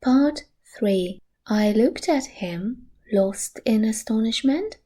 Part 3. I looked at him, lost in astonishment.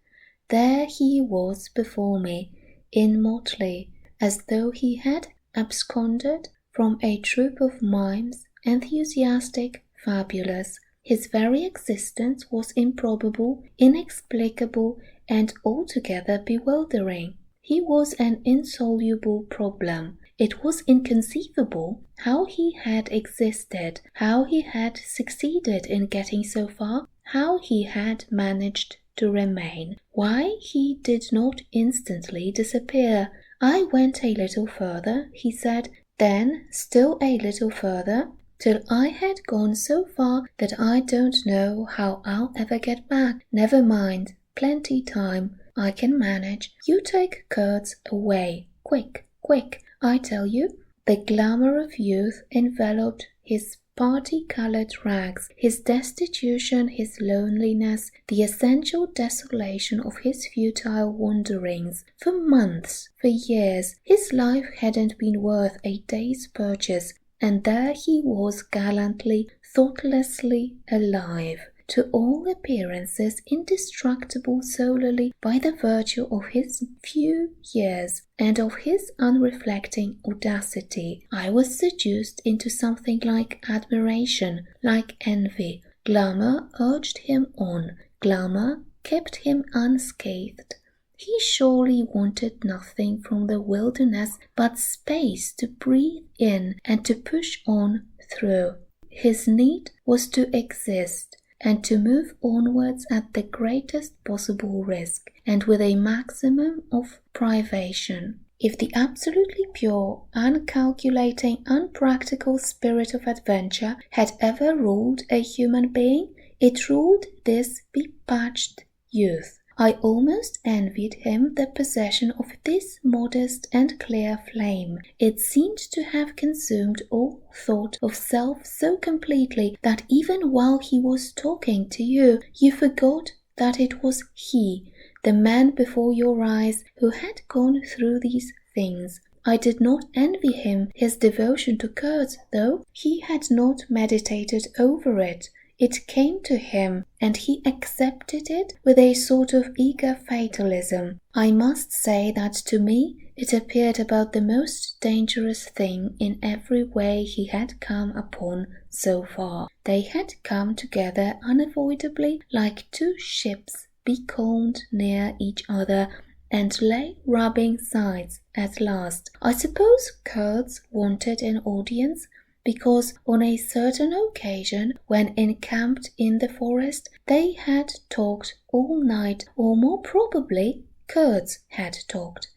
There he was before me, in motley, as though he had absconded from a troupe of mimes, enthusiastic, fabulous. His very existence was improbable, inexplicable, and altogether bewildering. He was an insoluble problem. It was inconceivable how he had existed, how he had succeeded in getting so far, how he had managed to remain, why he did not instantly disappear. I went a little further, he said, then still a little further, till I had gone so far that I don't know how I'll ever get back. Never mind, plenty time. I can manage. You take Kurtz away. Quick, quick, I tell you. The glamour of youth enveloped his party-colored rags, his destitution, his loneliness, the essential desolation of his futile wanderings. For months, for years, his life hadn't been worth a day's purchase, and there he was gallantly, thoughtlessly alive, to all appearances indestructible solely by the virtue of his few years and of his unreflecting audacity. I was seduced into something like admiration, like envy. Glamour urged him on. Glamour kept him unscathed. He surely wanted nothing from the wilderness but space to breathe in and to push on through. His need was to exist, and to move onwards at the greatest possible risk, and with a maximum of privation. If the absolutely pure, uncalculating, unpractical spirit of adventure had ever ruled a human being, it ruled this bepatched youth. I almost envied him the possession of this modest and clear flame. It seemed to have consumed all thought of self so completely that even while he was talking to you, you forgot that it was he, the man before your eyes, who had gone through these things. I did not envy him his devotion to Kurtz, though. He had not meditated over it. It came to him, and he accepted it with a sort of eager fatalism. I must say that to me it appeared about the most dangerous thing in every way he had come upon so far. They had come together unavoidably like two ships becalmed near each other, and lay rubbing sides at last. I suppose Kurtz wanted an audience, because on a certain occasion, when encamped in the forest, they had talked all night, or more probably, Kurtz had talked.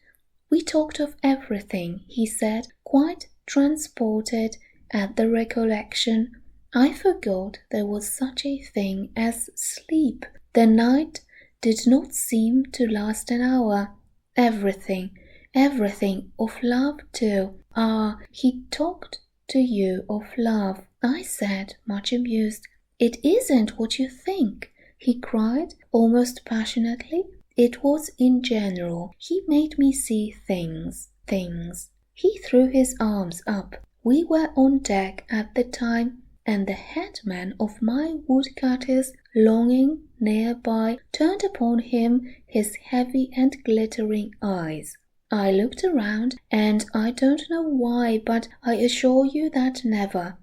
We talked of everything, he said, quite transported at the recollection. I forgot there was such a thing as sleep. The night did not seem to last an hour. Everything, of love too. Ah, he talked to you of love, I said, much amused. It isn't what you think, he cried, almost passionately. It was in general. He made me see things. He threw his arms up. We were on deck at the time, and the headman of my woodcutters, longing nearby, turned upon him his heavy and glittering eyes. I looked around, and I don't know why, but I assure you that never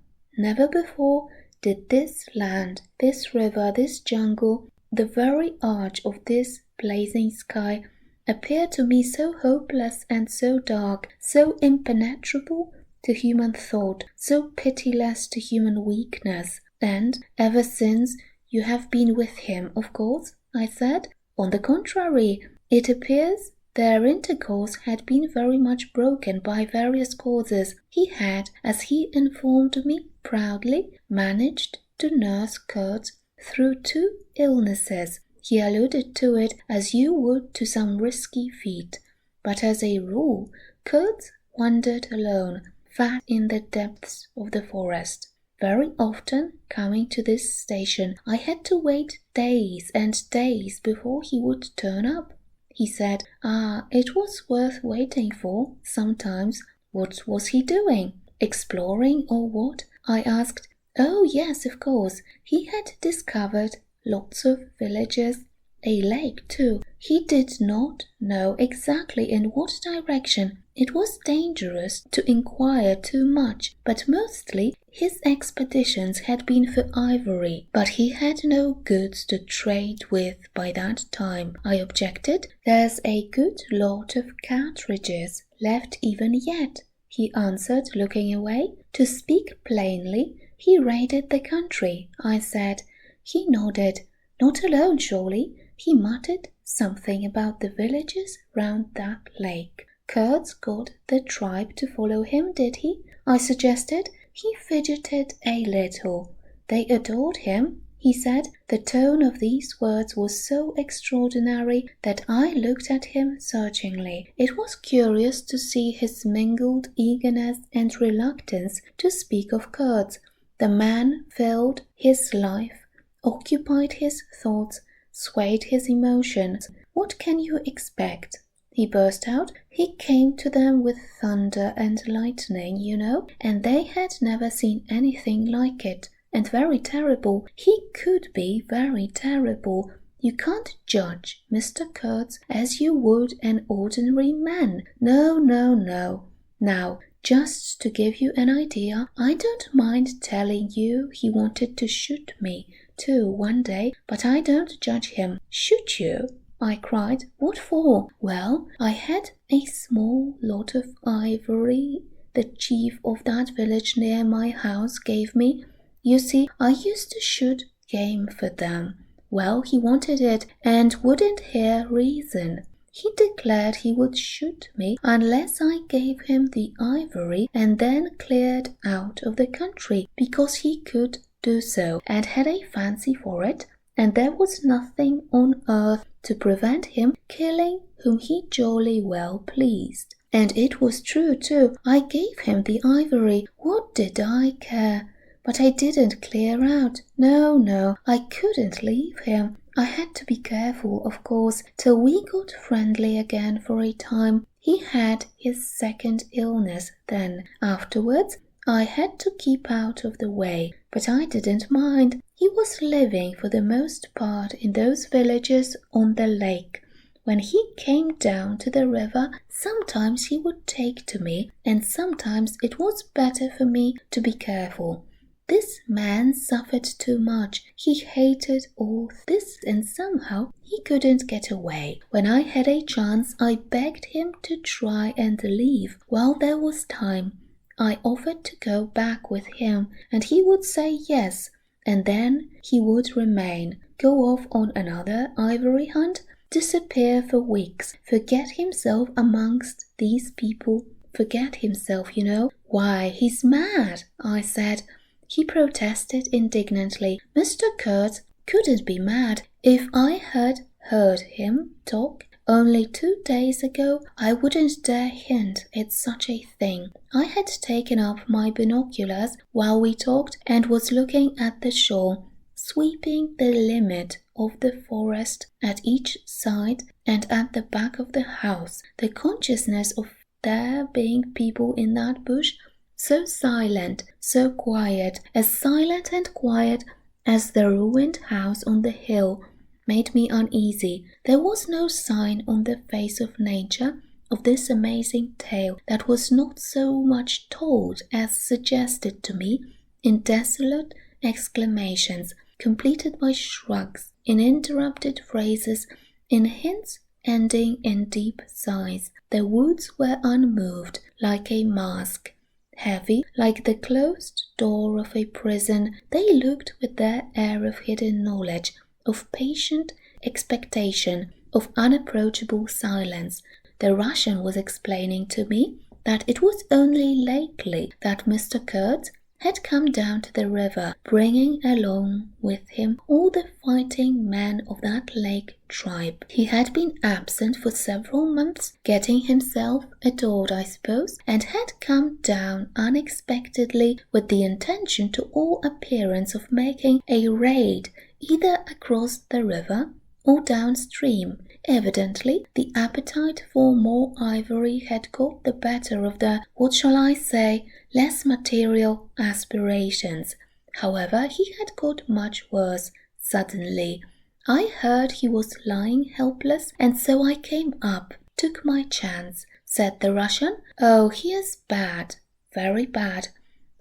before did this land, this river, this jungle, the very arch of this blazing sky, appear to me so hopeless and so dark, so impenetrable to human thought, so pitiless to human weakness. And ever since you have been with him, of course, I said. On the contrary, it appears their intercourse had been very much broken by various causes. He had, as he informed me proudly, managed to nurse Kurtz through 2 illnesses. He alluded to it as you would to some risky feat. But as a rule, Kurtz wandered alone, fat in the depths of the forest. Very often, coming to this station, I had to wait days and days before he would turn up. He said, it was worth waiting for, sometimes. What was he doing? Exploring or what? I asked. Oh, yes, of course. He had discovered lots of villages, a lake, too. He did not know exactly in what direction. It was dangerous to inquire too much, but mostly his expeditions had been for ivory. But he had no goods to trade with by that time, I objected. There's a good lot of cartridges left even yet, he answered, looking away. To speak plainly, he raided the country, I said. He nodded. Not alone, surely. He muttered something about the villages round that lake. Kurds got the tribe to follow him, did he? I suggested. He fidgeted a little. They adored him, he said. The tone of these words was so extraordinary that I looked at him searchingly. It was curious to see his mingled eagerness and reluctance to speak of Kurds. The man filled his life, occupied his thoughts, swayed his emotions. What can you expect? He burst out. He came to them with thunder and lightning, you know, and they had never seen anything like it. And very terrible. He could be very terrible. You can't judge Mr. Kurtz as you would an ordinary man. No, no, no. Now, just to give you an idea, I don't mind telling you he wanted to shoot me too one day, but I don't judge him. Shoot you? I cried. What for? Well, I had a small lot of ivory the chief of that village near my house gave me. You see, I used to shoot game for them. Well, he wanted it and wouldn't hear reason. He declared he would shoot me unless I gave him the ivory and then cleared out of the country, because he could do so and had a fancy for it, and there was nothing on earth to prevent him killing whom he jolly well pleased. And it was true, too. I gave him the ivory. What did I care? But I didn't clear out. No, no, I couldn't leave him. I had to be careful, of course, till we got friendly again for a time. He had his second illness then. Afterwards, I had to keep out of the way, but I didn't mind. He was living for the most part in those villages on the lake. When he came down to the river, sometimes he would take to me, and sometimes it was better for me to be careful. This man suffered too much. He hated all this, and somehow he couldn't get away. When I had a chance, I begged him to try and leave while there was time. I offered to go back with him, and he would say yes, and then he would remain, go off on another ivory hunt, disappear for weeks, forget himself amongst these people, forget himself, you know. Why, he's mad, I said. He protested indignantly. Mr. Kurtz couldn't be mad. If I had heard him talk only 2 days ago, I wouldn't dare hint at such a thing. I had taken up my binoculars while we talked and was looking at the shore, sweeping the limit of the forest at each side and at the back of the house. The consciousness of there being people in that bush, so silent, so quiet, as silent and quiet as the ruined house on the hill, made me uneasy. There was no sign on the face of nature of this amazing tale that was not so much told as suggested to me in desolate exclamations, completed by shrugs, in interrupted phrases, in hints ending in deep sighs. The woods were unmoved, like a mask. Heavy, like the closed door of a prison, they looked with their air of hidden knowledge, of patient expectation, of unapproachable silence. The Russian was explaining to me that it was only lately that Mr. Kurtz had come down to the river, bringing along with him all the fighting men of that lake tribe. He had been absent for several months, getting himself adored, I suppose, and had come down unexpectedly with the intention to all appearance of making a raid either across the river or downstream. Evidently, the appetite for more ivory had got the better of the, what shall I say, less material aspirations. However, he had got much worse. Suddenly, I heard he was lying helpless, and so I came up, took my chance. Said the Russian. Oh, he is bad, very bad.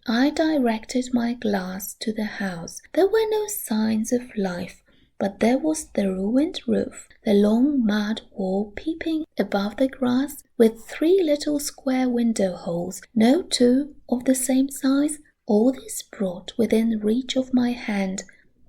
I directed my glass to the house. There were no signs of life, but there was the ruined roof, the long mud wall peeping above the grass, with 3 little square window holes, no 2 of the same size, all this brought within reach of my hand,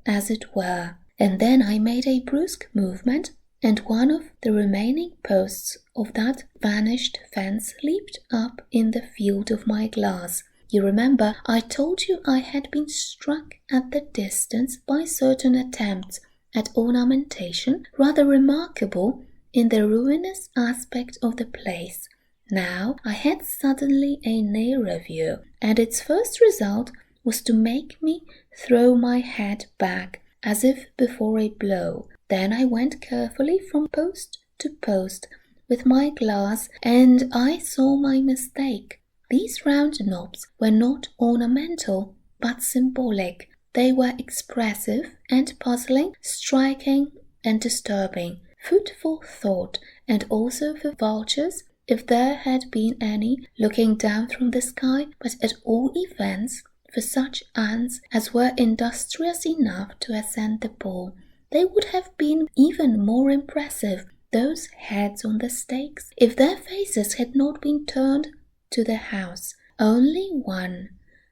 as it were. And then I made a brusque movement, and one of the remaining posts of that vanished fence leaped up in the field of my glass. You remember I told you I had been struck at the distance by certain attempts at ornamentation, rather remarkable in the ruinous aspect of the place. Now I had suddenly a nearer view, and its first result was to make me throw my head back, as if before a blow. Then I went carefully from post to post with my glass, and I saw my mistake. These round knobs were not ornamental, but symbolic. They were expressive and puzzling, striking and disturbing, food for thought, and also for vultures, if there had been any, looking down from the sky, but at all events for such ants as were industrious enough to ascend the pole. They would have been even more impressive, those heads on the stakes, if their faces had not been turned to the house. Only one,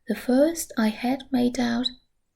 the first I had made out,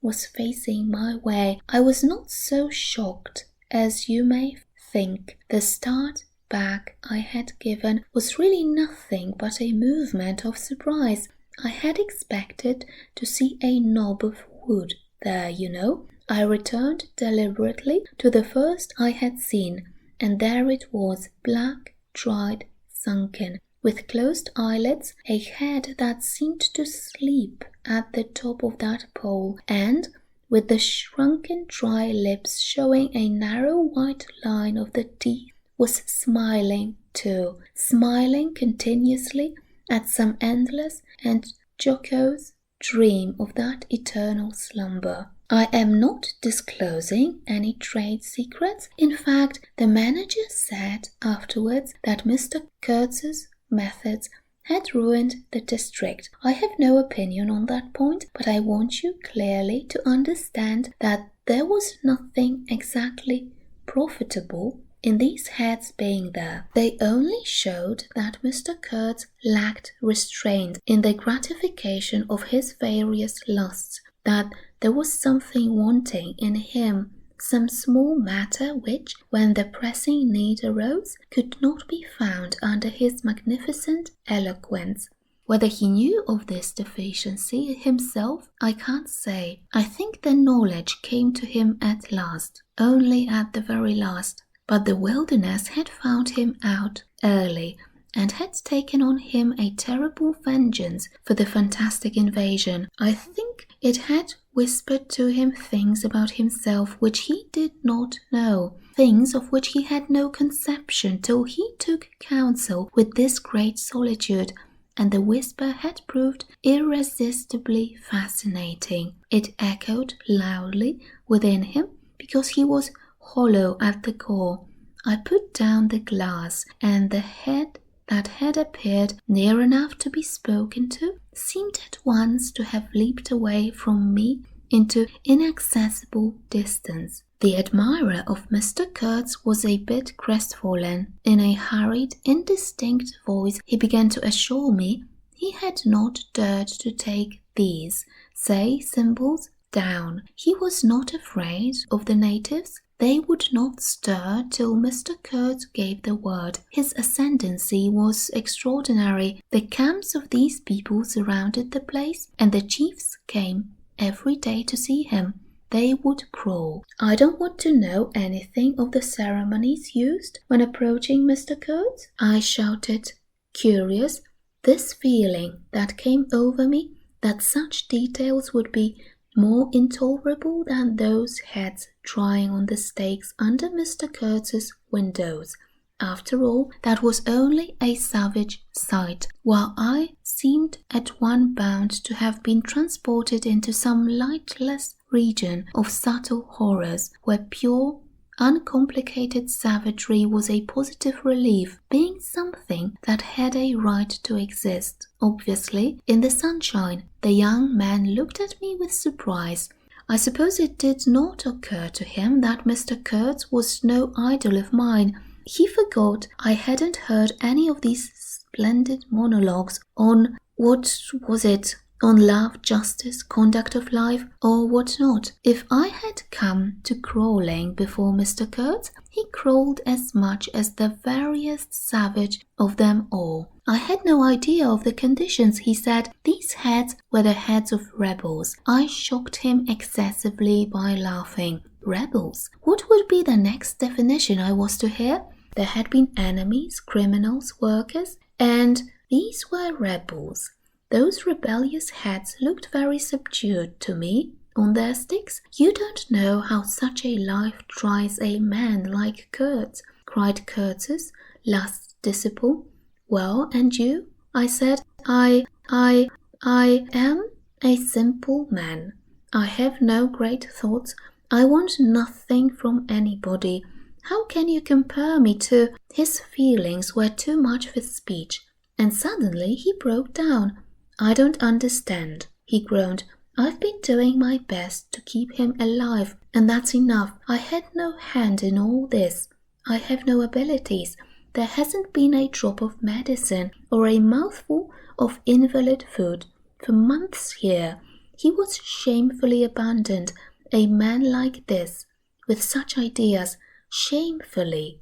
was facing my way. I was not so shocked as you may think. The start back I had given was really nothing but a movement of surprise. I had expected to see a knob of wood there, you know. I returned deliberately to the first I had seen, and there it was, black, dried, sunken, with closed eyelids, a head that seemed to sleep at the top of that pole, and with the shrunken dry lips showing a narrow white line of the teeth, was smiling too, smiling continuously at some endless and jocose dream of that eternal slumber. I am not disclosing any trade secrets. In fact, the manager said afterwards that Mr. Kurtz's methods had ruined the district. I have no opinion on that point, but I want you clearly to understand that there was nothing exactly profitable in these heads being there. They only showed that Mr. Kurtz lacked restraint in the gratification of his various lusts, that there was something wanting in him, some small matter which, when the pressing need arose, could not be found under his magnificent eloquence. Whether he knew of this deficiency himself, I can't say. I think the knowledge came to him at last, only at the very last. But the wilderness had found him out early, and had taken on him a terrible vengeance for the fantastic invasion. I think it had whispered to him things about himself which he did not know, things of which he had no conception till he took counsel with this great solitude, and the whisper had proved irresistibly fascinating. It echoed loudly within him because he was hollow at the core. I put down the glass, and the head that had appeared near enough to be spoken to seemed at once to have leaped away from me into inaccessible distance. The admirer of Mr. Kurtz was a bit crestfallen. In a hurried, indistinct voice he began to assure me he had not dared to take these, say, symbols down. He was not afraid of the natives. They would not stir till Mr. Kurtz gave the word. His ascendancy was extraordinary. The camps of these people surrounded the place, and the chiefs came every day to see him. They would crawl. I don't want to know anything of the ceremonies used when approaching Mr. Kurtz, I shouted, curious. This feeling that came over me, that such details would be more intolerable than those heads drying on the stakes under Mr. Kurtz's windows. After all, that was only a savage sight, while I seemed at one bound to have been transported into some lightless region of subtle horrors, where pure, uncomplicated savagery was a positive relief, being something that had a right to exist. Obviously, in the sunshine, the young man looked at me with surprise. I suppose it did not occur to him that Mr. Kurtz was no idol of mine. He forgot I hadn't heard any of these splendid monologues on, what was it, on love, justice, conduct of life, or what not. If I had come to crawling before Mr. Kurtz, he crawled as much as the veriest savage of them all. I had no idea of the conditions, he said. These heads were the heads of rebels. I shocked him excessively by laughing. Rebels? What would be the next definition I was to hear? There had been enemies, criminals, workers, and these were rebels. Those rebellious heads looked very subdued to me on their sticks. You don't know how such a life tries a man like Kurtz, cried Kurtz's last disciple. Well, and you? I said. I am a simple man. I have no great thoughts. I want nothing from anybody. How can you compare me to— His feelings were too much for speech, and suddenly he broke down. I don't understand, he groaned. I've been doing my best to keep him alive, and that's enough. I had no hand in all this. I have no abilities. There hasn't been a drop of medicine or a mouthful of invalid food for months here. He was shamefully abandoned, a man like this, with such ideas. Shamefully.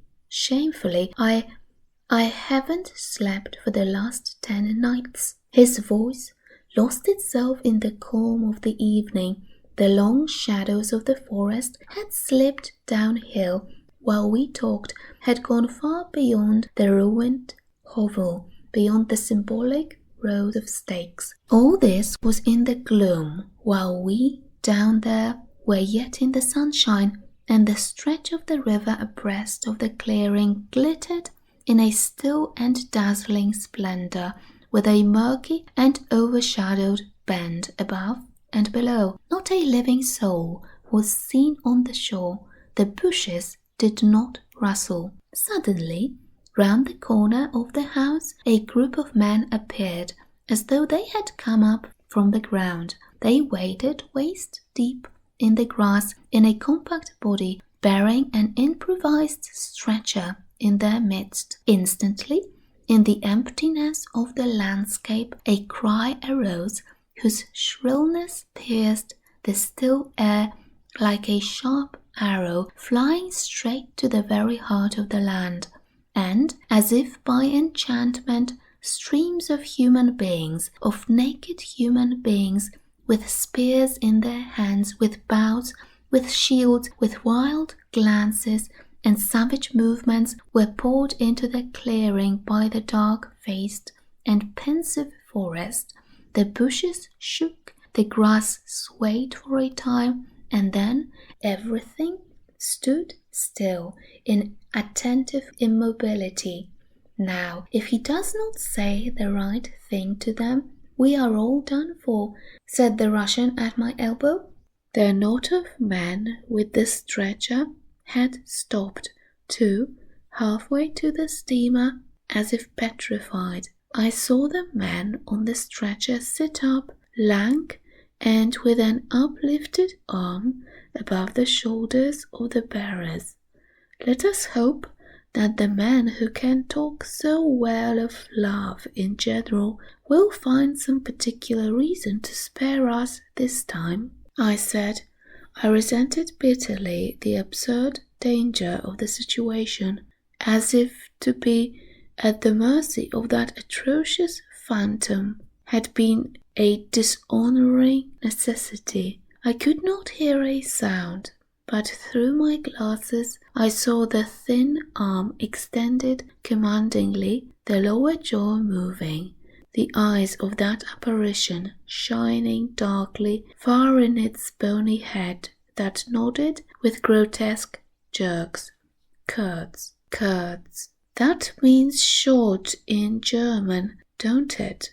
I haven't slept for the last 10 nights. His voice lost itself in the calm of the evening. The long shadows of the forest had slipped downhill while we talked, had gone far beyond the ruined hovel, beyond the symbolic road of stakes. All this was in the gloom, while we, down there, were yet in the sunshine, and the stretch of the river abreast of the clearing glittered in a still and dazzling splendor, with a murky and overshadowed bend above and below. Not a living soul was seen on the shore. The bushes did not rustle. Suddenly, round the corner of the house, a group of men appeared, as though they had come up from the ground. They waded waist deep in the grass in a compact body, bearing an improvised stretcher in their midst. Instantly, in the emptiness of the landscape, a cry arose whose shrillness pierced the still air like a sharp arrow flying straight to the very heart of the land. And, as if by enchantment, streams of human beings, of naked human beings, with spears in their hands, with bows, with shields, with wild glances and savage movements, were poured into the clearing by the dark-faced and pensive forest. The bushes shook, the grass swayed for a time, and then everything stood still in attentive immobility. Now, if he does not say the right thing to them, we are all done for, said the Russian at my elbow. The knot of men with the stretcher had stopped, too, halfway to the steamer, as if petrified. I saw the man on the stretcher sit up, lank, and with an uplifted arm above the shoulders of the bearers. Let us hope that the man who can talk so well of love in general will find some particular reason to spare us this time, I said. I resented bitterly the absurd danger of the situation, as if to be at the mercy of that atrocious phantom had been a dishonouring necessity. I could not hear a sound, but through my glasses I saw the thin arm extended commandingly, the lower jaw moving, the eyes of that apparition shining darkly far in its bony head that nodded with grotesque jerks. Kurtz, Kurtz, That means short in German, don't it?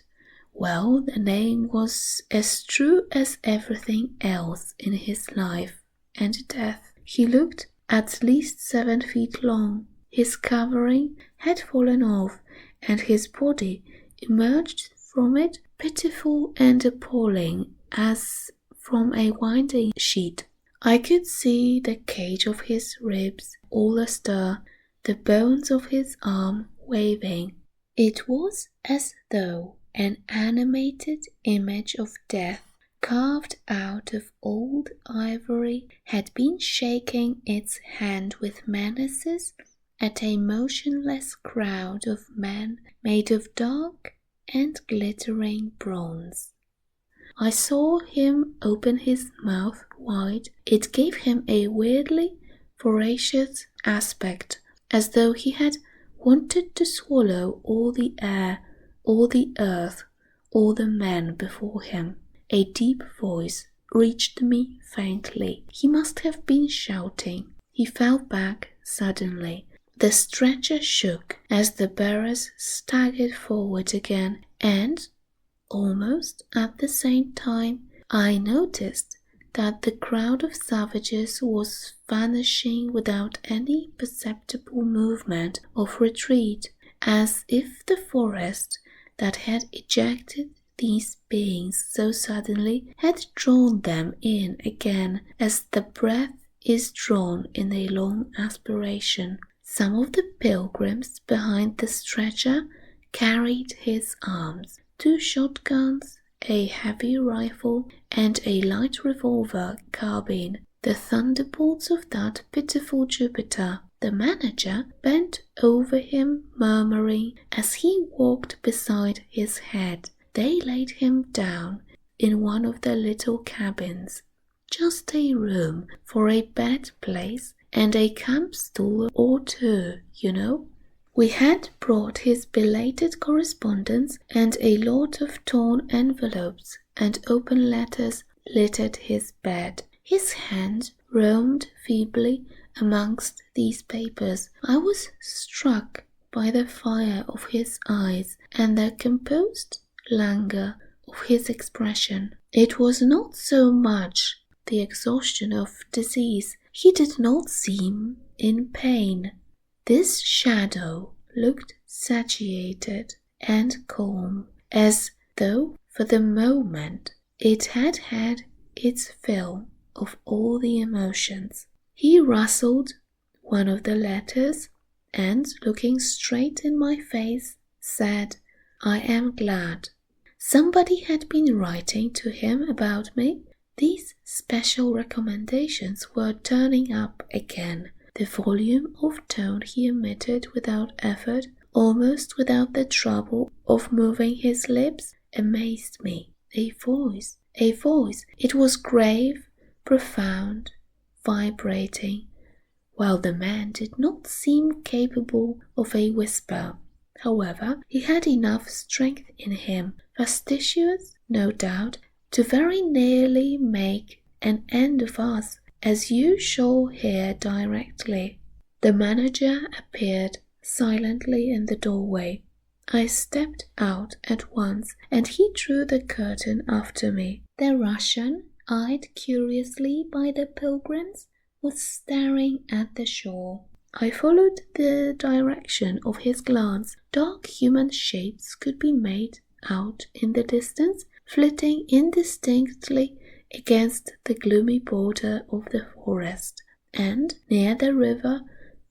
Well, the name was as true as everything else in his life and death. He looked at least 7 feet long. His covering had fallen off, and his body emerged from it pitiful and appalling as from a winding sheet. I could see the cage of his ribs all astir, the bones of his arm waving. It was as though an animated image of death, carved out of old ivory, had been shaking its hand with menaces at a motionless crowd of men made of dark and glittering bronze. I saw him open his mouth wide. It gave him a weirdly voracious aspect, as though he had wanted to swallow all the air, all the earth, all the men before him. A deep voice reached me faintly. He must have been shouting. He fell back suddenly. The stretcher shook as the bearers staggered forward again, and almost at the same time I noticed that the crowd of savages was vanishing without any perceptible movement of retreat, as if the forest that had ejected these beings so suddenly had drawn them in again, as the breath is drawn in a long aspiration. Some of the pilgrims behind the stretcher carried his arms, 2 shotguns, a heavy rifle, and a light revolver carbine, the thunderbolts of that pitiful Jupiter. The manager bent over him, murmuring as he walked beside his head. They laid him down in one of the little cabins, just a room for a bed place and a camp stool or 2, you know. We had brought his belated correspondence, and a lot of torn envelopes and open letters littered his bed. His hand roamed feebly amongst these papers. I was struck by the fire of his eyes and the composed languor of his expression. It was not so much the exhaustion of disease. He did not seem in pain. This shadow looked satiated and calm, as though for the moment it had had its fill of all the emotions. He rustled one of the letters and, looking straight in my face, said, "I am glad." Somebody had been writing to him about me. These special recommendations were turning up again. The volume of tone he emitted without effort, almost without the trouble of moving his lips, amazed me. A voice. It was grave, profound, vibrating, while the man did not seem capable of a whisper. However, he had enough strength in him, fastidious, no doubt, to very nearly make an end of us, as you shall hear directly. The manager appeared silently in the doorway. I stepped out at once, and he drew the curtain after me. The Russian, eyed curiously by the pilgrims, was staring at the shore. I followed the direction of his glance. Dark human shapes could be made out in the distance, flitting indistinctly against the gloomy border of the forest, and near the river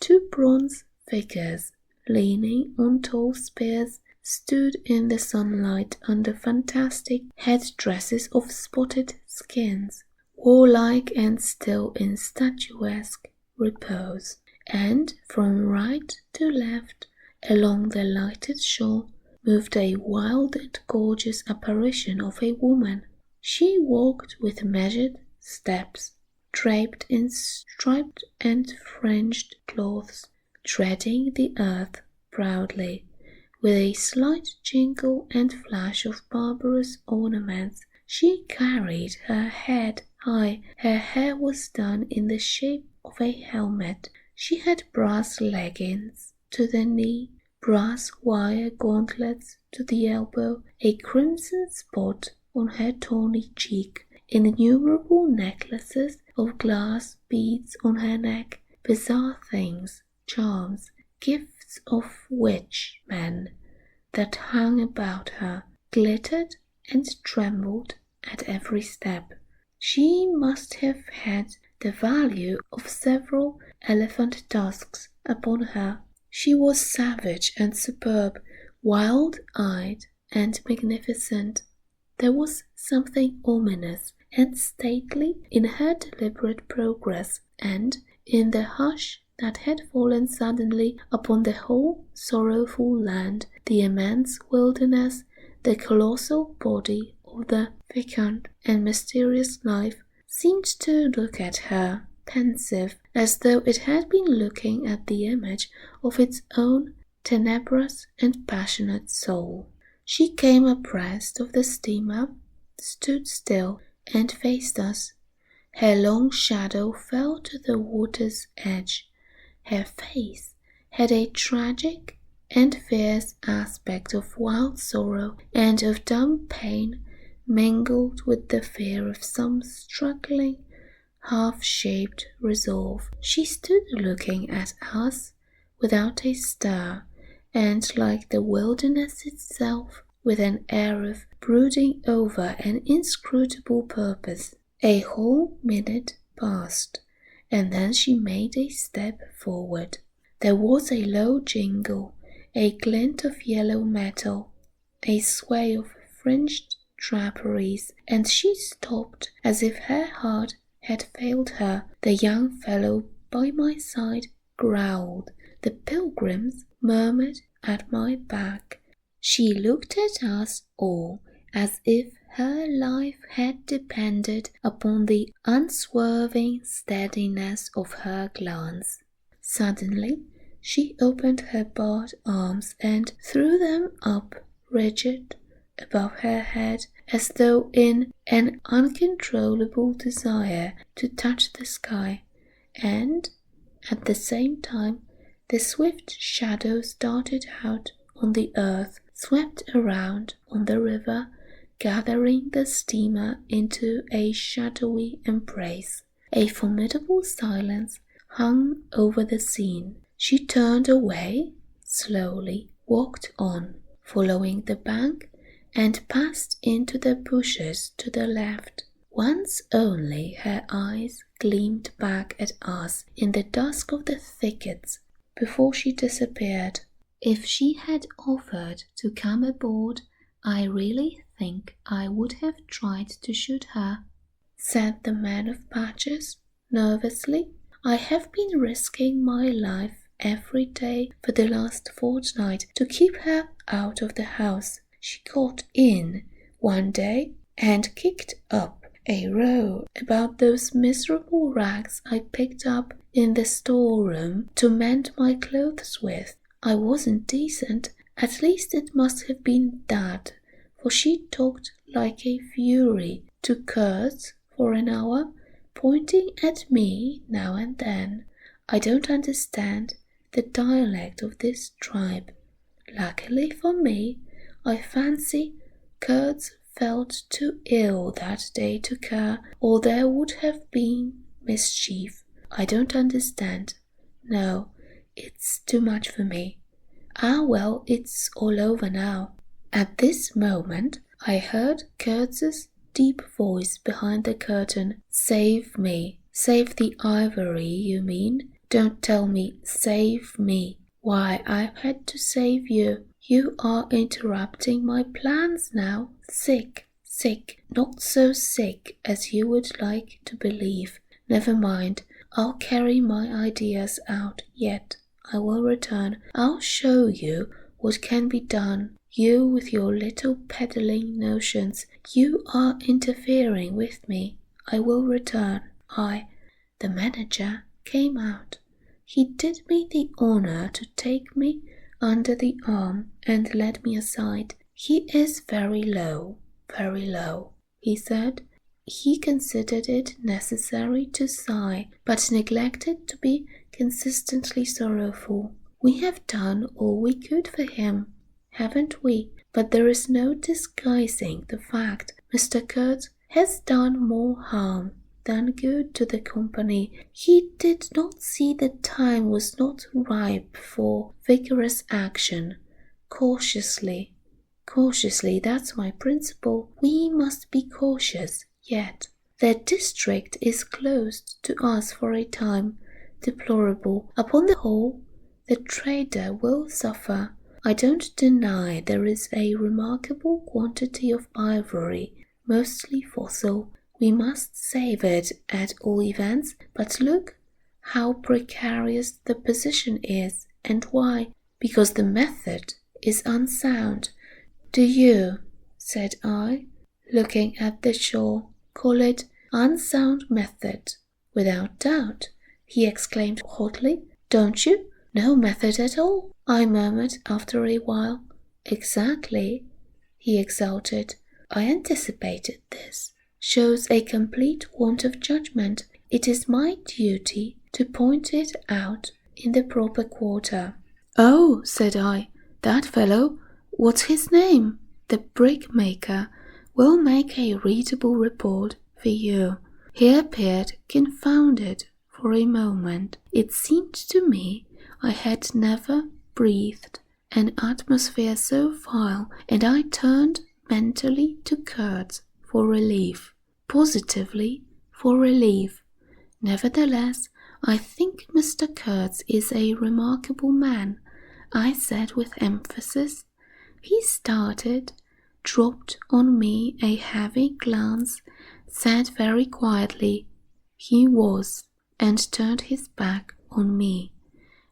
2 bronze figures, leaning on tall spears, stood in the sunlight under fantastic head-dresses of spotted skins, warlike and still in statuesque repose. And from right to left, along the lighted shore, moved a wild and gorgeous apparition of a woman. She walked with measured steps, draped in striped and fringed cloths, treading the earth proudly, with a slight jingle and flash of barbarous ornaments. She carried her head high. Her hair was done in the shape of a helmet. She had brass leggings to the knee, brass wire gauntlets to the elbow, a crimson spot on her tawny cheek, innumerable necklaces of glass beads on her neck, bizarre things, charms, gifts of witch men that hung about her, glittered and trembled at every step. She must have had the value of several elephant tusks upon her. She was savage and superb, wild-eyed and magnificent. There was something ominous and stately in her deliberate progress, and in the hush that had fallen suddenly upon the whole sorrowful land, the immense wilderness, the colossal body of the vacant and mysterious life seemed to look at her, pensive, as though it had been looking at the image of its own tenebrous and passionate soul. She came abreast of the steamer, stood still, and faced us. Her long shadow fell to the water's edge. Her face had a tragic and fierce aspect of wild sorrow and of dumb pain, mingled with the fear of some struggling, half-shaped resolve. She stood looking at us without a stir, and like the wilderness itself, with an air of brooding over an inscrutable purpose. A whole minute passed, and then she made a step forward. There was a low jingle, a glint of yellow metal, a sway of fringed draperies, and she stopped as if her heart had failed her. The young fellow by my side growled. The pilgrims murmured at my back. She looked at us all as if her life had depended upon the unswerving steadiness of her glance. Suddenly she opened her barred arms and threw them up rigid above her head, as though in an uncontrollable desire to touch the sky, and at the same time the swift shadows darted out on the earth, swept around on the river, gathering the steamer into a shadowy embrace. A formidable silence hung over the scene. She turned away, slowly walked on, following the bank, and passed into the bushes to the left. Once only her eyes gleamed back at us in the dusk of the thickets before she disappeared. If she had offered to come aboard, I really think I would have tried to shoot her, said the man of patches, nervously. I have been risking my life every day for the last fortnight to keep her out of the house. She got in one day and kicked up a row about those miserable rags I picked up in the storeroom to mend my clothes with. I wasn't decent, at least it must have been that, for she talked like a fury, to curse for an hour, pointing at me now and then. I don't understand the dialect of this tribe. Luckily for me, I fancy Kurds felt too ill that day to care, or there would have been mischief. I don't understand. No, it's too much for me. Ah, well, it's all over now. At this moment, I heard Kurtz's deep voice behind the curtain. Save me. Save the ivory, you mean? Don't tell me, save me. Why, I've had to save you. You are interrupting my plans now. Sick, not so sick as you would like to believe. Never mind, I'll carry my ideas out yet. I will return. I'll show you what can be done. You with your little peddling notions. You are interfering with me. I will return. The manager came out. He did me the honor to take me under the arm and led me aside. He is very low, he said. He considered it necessary to sigh, but neglected to be consistently sorrowful. We have done all we could for him, haven't we? But there is no disguising the fact Mr. Kurtz has done more harm than good to the company. He did not see the time was not ripe for vigorous action. Cautiously, that's my principle. We must be cautious yet. The district is closed to us for a time. Deplorable. Upon the whole, the trader will suffer. I don't deny there is a remarkable quantity of ivory, mostly fossil. We must save it at all events, but look how precarious the position is, and why? Because the method is unsound. Do you, said I, looking at the shore, call it unsound method? Without doubt, he exclaimed hotly. Don't you? No method at all, I murmured after a while. Exactly, he exulted. I anticipated this. Shows a complete want of judgment. It is my duty to point it out in the proper quarter. Oh, said I, that fellow, what's his name? The brickmaker will make a readable report for you. He appeared confounded for a moment. It seemed to me I had never breathed an atmosphere so vile, and I turned mentally to Kurtz for relief, positively for relief. Nevertheless, I think Mr. Kurtz is a remarkable man, I said with emphasis. He started, dropped on me a heavy glance, said very quietly, he was, and turned his back on me.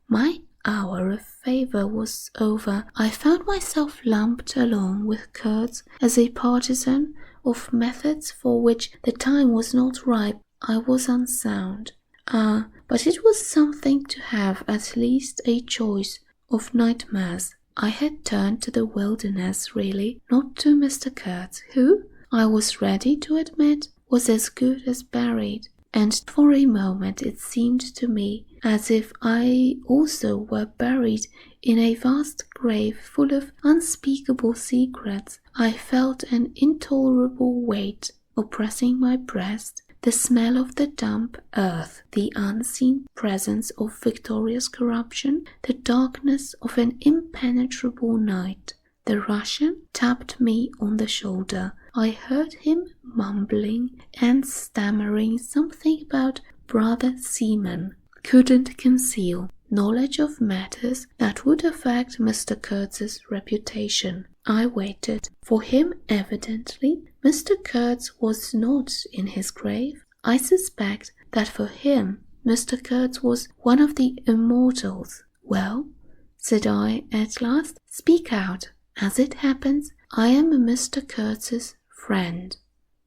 My hour of favour was over. I found myself lumped along with Kurtz as a partisan of methods for which the time was not ripe. I was unsound. But it was something to have at least a choice of nightmares. I had turned to the wilderness, really, not to Mr. Kurtz, who, I was ready to admit, was as good as buried. And for a moment it seemed to me as if I also were buried in a vast grave full of unspeakable secrets. I felt an intolerable weight oppressing my breast, the smell of the damp earth, the unseen presence of victorious corruption, the darkness of an impenetrable night. The Russian tapped me on the shoulder. I heard him mumbling and stammering something about brother seamen. Couldn't conceal knowledge of matters that would affect Mr. Kurtz's reputation. I waited. For him, evidently, Mr. Kurtz was not in his grave. I suspect that for him, Mr. Kurtz was one of the immortals. Well, said I at last, speak out. As it happens, I am Mr. Kurtz's friend.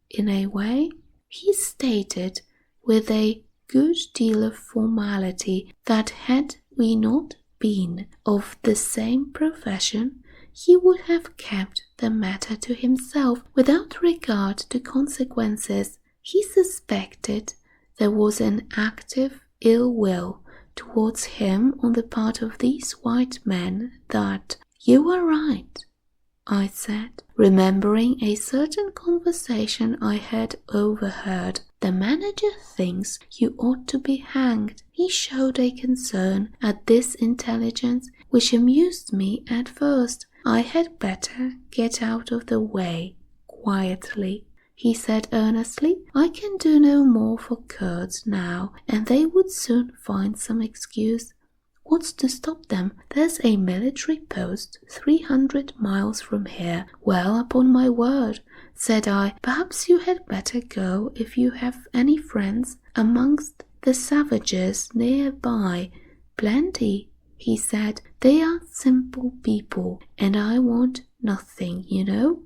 In a way, he stated with a good deal of formality that had we not been of the same profession, he would have kept the matter to himself without regard to consequences. He suspected there was an active ill will towards him on the part of these white men that, you are right, I said, remembering a certain conversation I had overheard. The manager thinks you ought to be hanged. He showed a concern at this intelligence which amused me at first. I had better get out of the way quietly, he said earnestly. I can do no more for Kurtz now, and they would soon find some excuse. What's to stop them? There's a military post 300 miles from here. Well, upon my word, said I, perhaps you had better go if you have any friends amongst the savages nearby. Plenty, he said. They are simple people, and I want nothing, you know.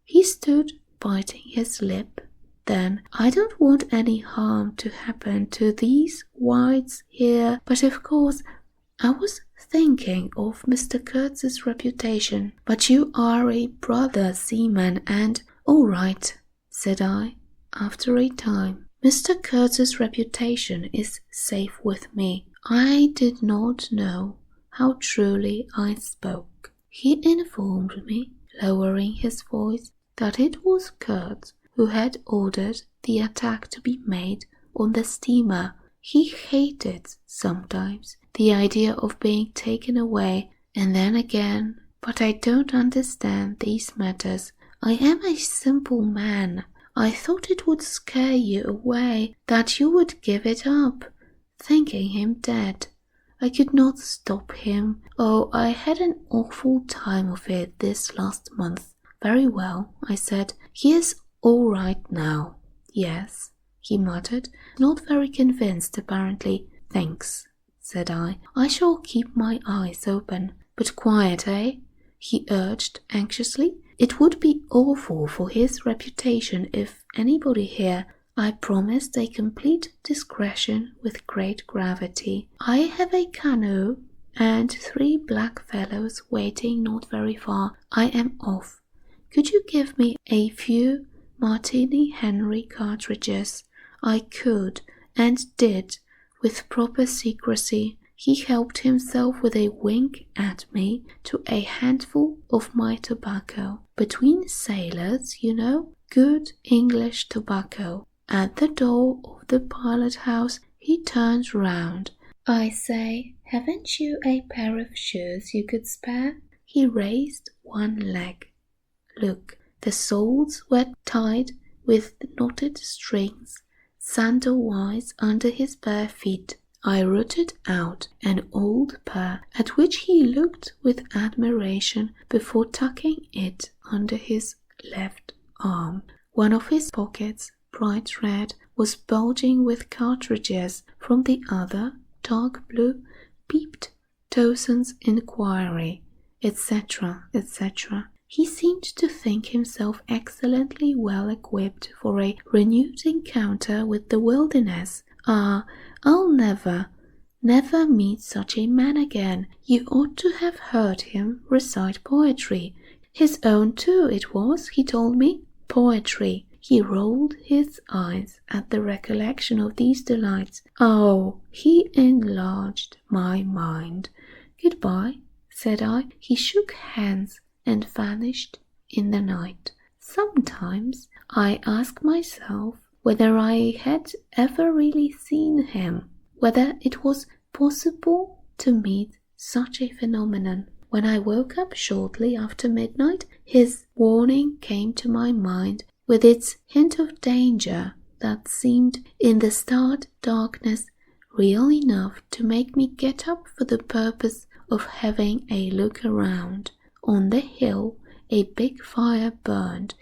He stood biting his lip. Then, I don't want any harm to happen to these whites here, but of course I was thinking of Mr. Kurtz's reputation. But you are a brother seaman and— all right, said I, after a time. Mr. Kurtz's reputation is safe with me. I did not know how truly I spoke. He informed me, lowering his voice, that it was Kurtz who had ordered the attack to be made on the steamer. He hated, sometimes, the idea of being taken away, and then again, but I don't understand these matters. I am a simple man. I thought it would scare you away, that you would give it up, thinking him dead. I could not stop him. Oh, I had an awful time of it this last month. Very well, I said. He is all right now. Yes, he muttered, not very convinced apparently. Thanks, said I. I shall keep my eyes open. But quiet, eh? He urged anxiously. It would be awful for his reputation if anybody here. I promised a complete discretion with great gravity. I have a canoe and 3 black fellows waiting not very far. I am off. Could you give me a few Martini Henry cartridges? I could, and did, with proper secrecy. He helped himself with a wink at me to a handful of my tobacco. Between sailors, you know, good English tobacco. At the door of the pilot house he turned round. I say, haven't you a pair of shoes you could spare? He raised one leg. Look, the soles were tied with knotted strings, sandal-wise under his bare feet. I rooted out an old pair, at which he looked with admiration before tucking it under his left arm. One of his pockets, bright red, was bulging with cartridges. From the other, dark blue, peeped Towson's inquiry, etc., etc. He seemed to think himself excellently well equipped for a renewed encounter with the wilderness. Ah, I'll never meet such a man again. You ought to have heard him recite poetry. His own too, it was, he told me. Poetry. He rolled his eyes at the recollection of these delights. Oh, he enlarged my mind. Goodbye, said I. He shook hands and vanished in the night. Sometimes I ask myself whether I had ever really seen him, whether it was possible to meet such a phenomenon. When I woke up shortly after midnight, his warning came to my mind with its hint of danger that seemed in the starred darkness real enough to make me get up for the purpose of having a look around. On the hill a big fire burned,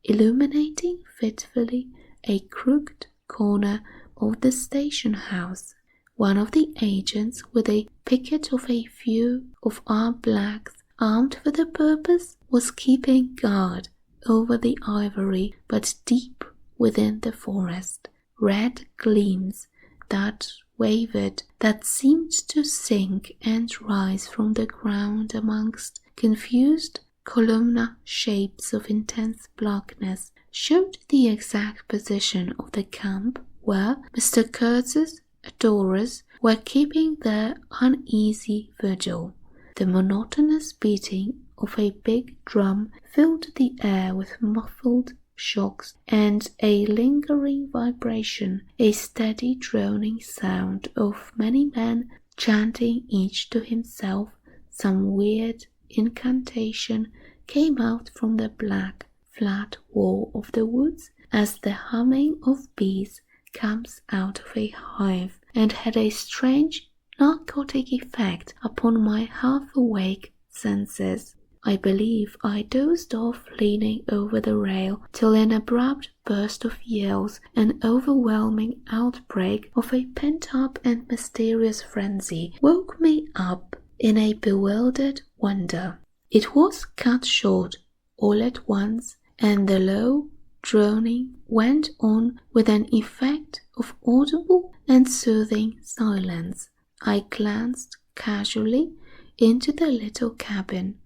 illuminating fitfully a crooked corner of the station house. One of the agents, with a picket of a few of our blacks armed for the purpose, was keeping guard over the ivory, but deep within the forest. Red gleams that wavered, that seemed to sink and rise from the ground amongst confused columnar shapes of intense blackness, showed the exact position of the camp where Mr. Kurtz's adorers were keeping their uneasy vigil. The monotonous beating of a big drum filled the air with muffled shocks and a lingering vibration, a steady droning sound of many men chanting each to himself some weird incantation came out from the black, flat wall of the woods as the humming of bees comes out of a hive, and had a strange narcotic effect upon my half-awake senses. I believe I dozed off leaning over the rail till an abrupt burst of yells, an overwhelming outbreak of a pent-up and mysterious frenzy, woke me up in a bewildered wonder. It was cut short all at once, and the low droning went on with an effect of audible and soothing silence. I glanced casually into the little cabin.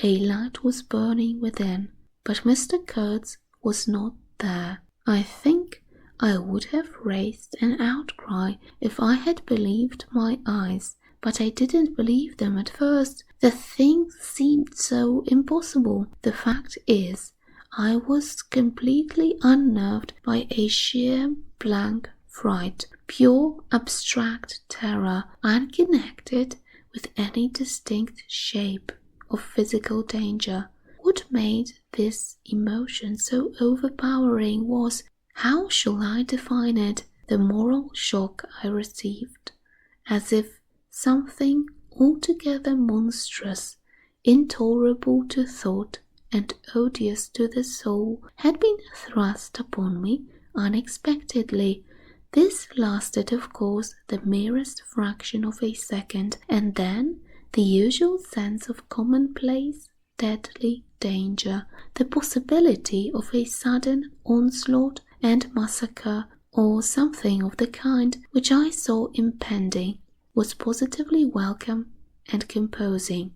A light was burning within, but Mr. Kurtz was not there. I think I would have raised an outcry if I had believed my eyes, but I didn't believe them at first. The thing seemed so impossible. The fact is, I was completely unnerved by a sheer blank fright, pure abstract terror, unconnected with any distinct shape of physical danger. What made this emotion so overpowering was, how shall I define it, the moral shock I received, as if something altogether monstrous, intolerable to thought, and odious to the soul had been thrust upon me unexpectedly. This lasted, of course, the merest fraction of a second, and then the usual sense of commonplace, deadly danger, the possibility of a sudden onslaught and massacre, or something of the kind which I saw impending, was positively welcome and composing.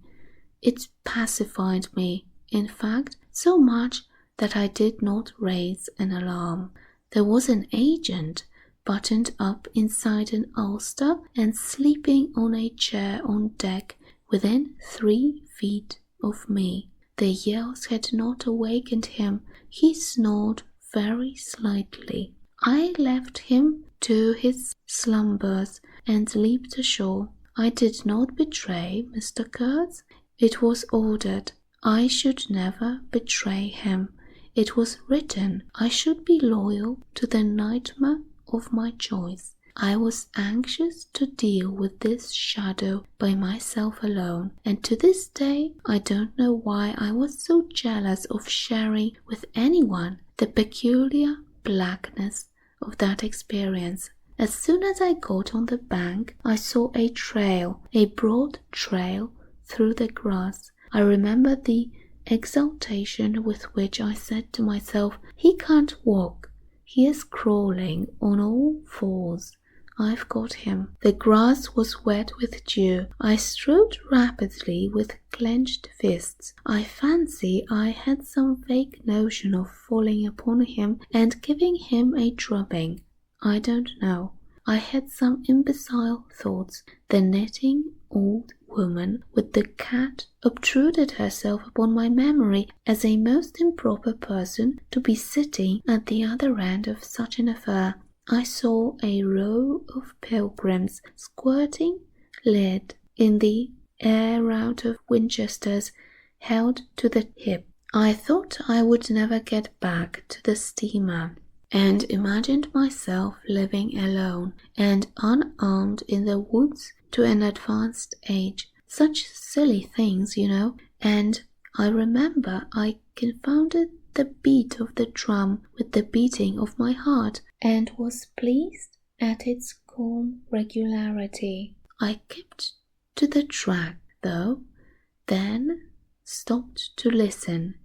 It pacified me, in fact, so much that I did not raise an alarm. There was an agent buttoned up inside an ulster and sleeping on a chair on deck within 3 feet of me. The yells had not awakened him. He snored very slightly. I left him to his slumbers and leaped ashore. I did not betray Mr. Kurtz. It was ordered. I should never betray him. It was written I should be loyal to the nightmare of my choice. I was anxious to deal with this shadow by myself alone, and to this day I don't know why I was so jealous of sharing with anyone the peculiar blackness of that experience. As soon as I got on the bank, I saw a trail, a broad trail through the grass. I remember the exultation with which I said to myself, "He can't walk. He is crawling on all fours. I've got him." The grass was wet with dew. I strode rapidly with clenched fists. I fancy I had some vague notion of falling upon him and giving him a drubbing. I don't know. I had some imbecile thoughts. The knitting old woman with the cat obtruded herself upon my memory as a most improper person to be sitting at the other end of such an affair. I saw a row of pilgrims squirting lead in the air out of Winchesters held to the hip. I thought I would never get back to the steamer, and imagined myself living alone and unarmed in the woods to an advanced age. Such silly things, you know, and I remember I confounded the beat of the drum with the beating of my heart, and was pleased at its calm regularity. I kept to the track, though, then stopped to listen.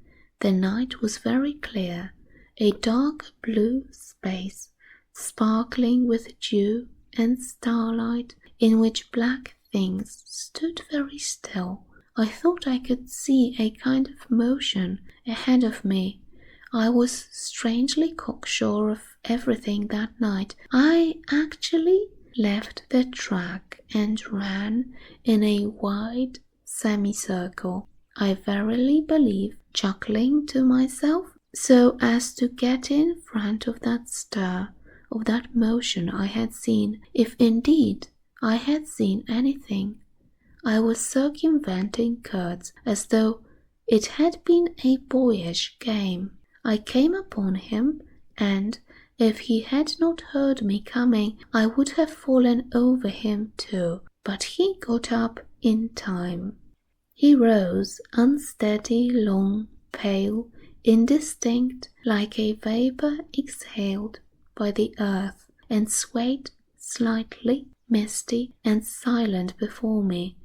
The night was very clear, a dark blue space, sparkling with dew and starlight, in which black things stood very still. I thought I could see a kind of motion ahead of me. I was strangely cocksure of everything that night. I actually left the track and ran in a wide semicircle, I verily believe, chuckling to myself, so as to get in front of that stir, of that motion I had seen, if indeed I had seen anything. I was circumventing Kurtz as though it had been a boyish game. I came upon him, and if he had not heard me coming, I would have fallen over him too, but he got up in time. He rose, unsteady, long, pale, indistinct, like a vapour exhaled by the earth, and swayed slightly, misty and silent before me,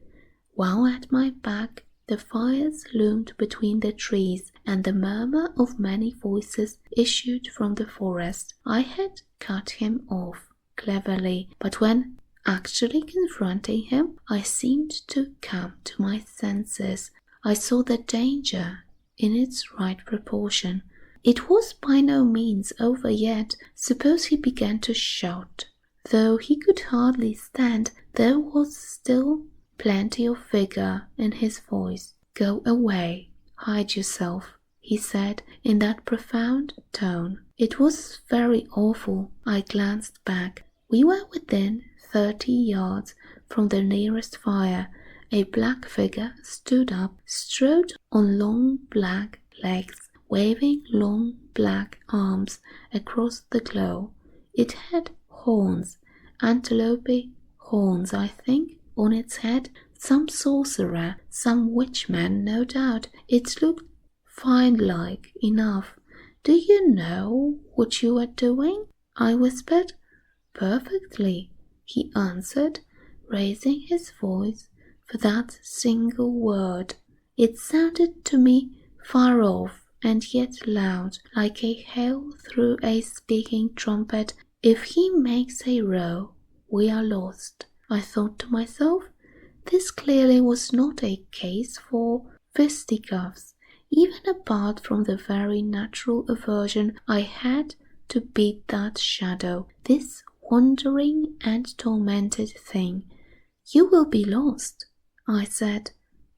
while at my back the fires loomed between the trees, and the murmur of many voices issued from the forest. I had cut him off cleverly, but when actually confronting him, I seemed to come to my senses. I saw the danger in its right proportion. It was by no means over yet. Suppose he began to shout, Though he could hardly stand, there was still plenty of vigor in his voice. "Go away, hide yourself," he said in that profound tone. It was very awful. I glanced back. We were within 30 yards from the nearest fire. A black figure stood up, strode on long black legs, waving long black arms across the glow. It had horns, antelope horns, I think, on its head. Some sorcerer, some witchman, no doubt. It looked fiend-like enough. "Do you know what you are doing?" I whispered. "Perfectly," he answered, raising his voice for that single word. It sounded to me far off and yet loud, like a hail through a speaking trumpet. "If he makes a row, we are lost," I thought to myself. This clearly was not a case for fisticuffs, even apart from the very natural aversion I had to beat that shadow, this wandering and tormented thing. "You will be lost," I said,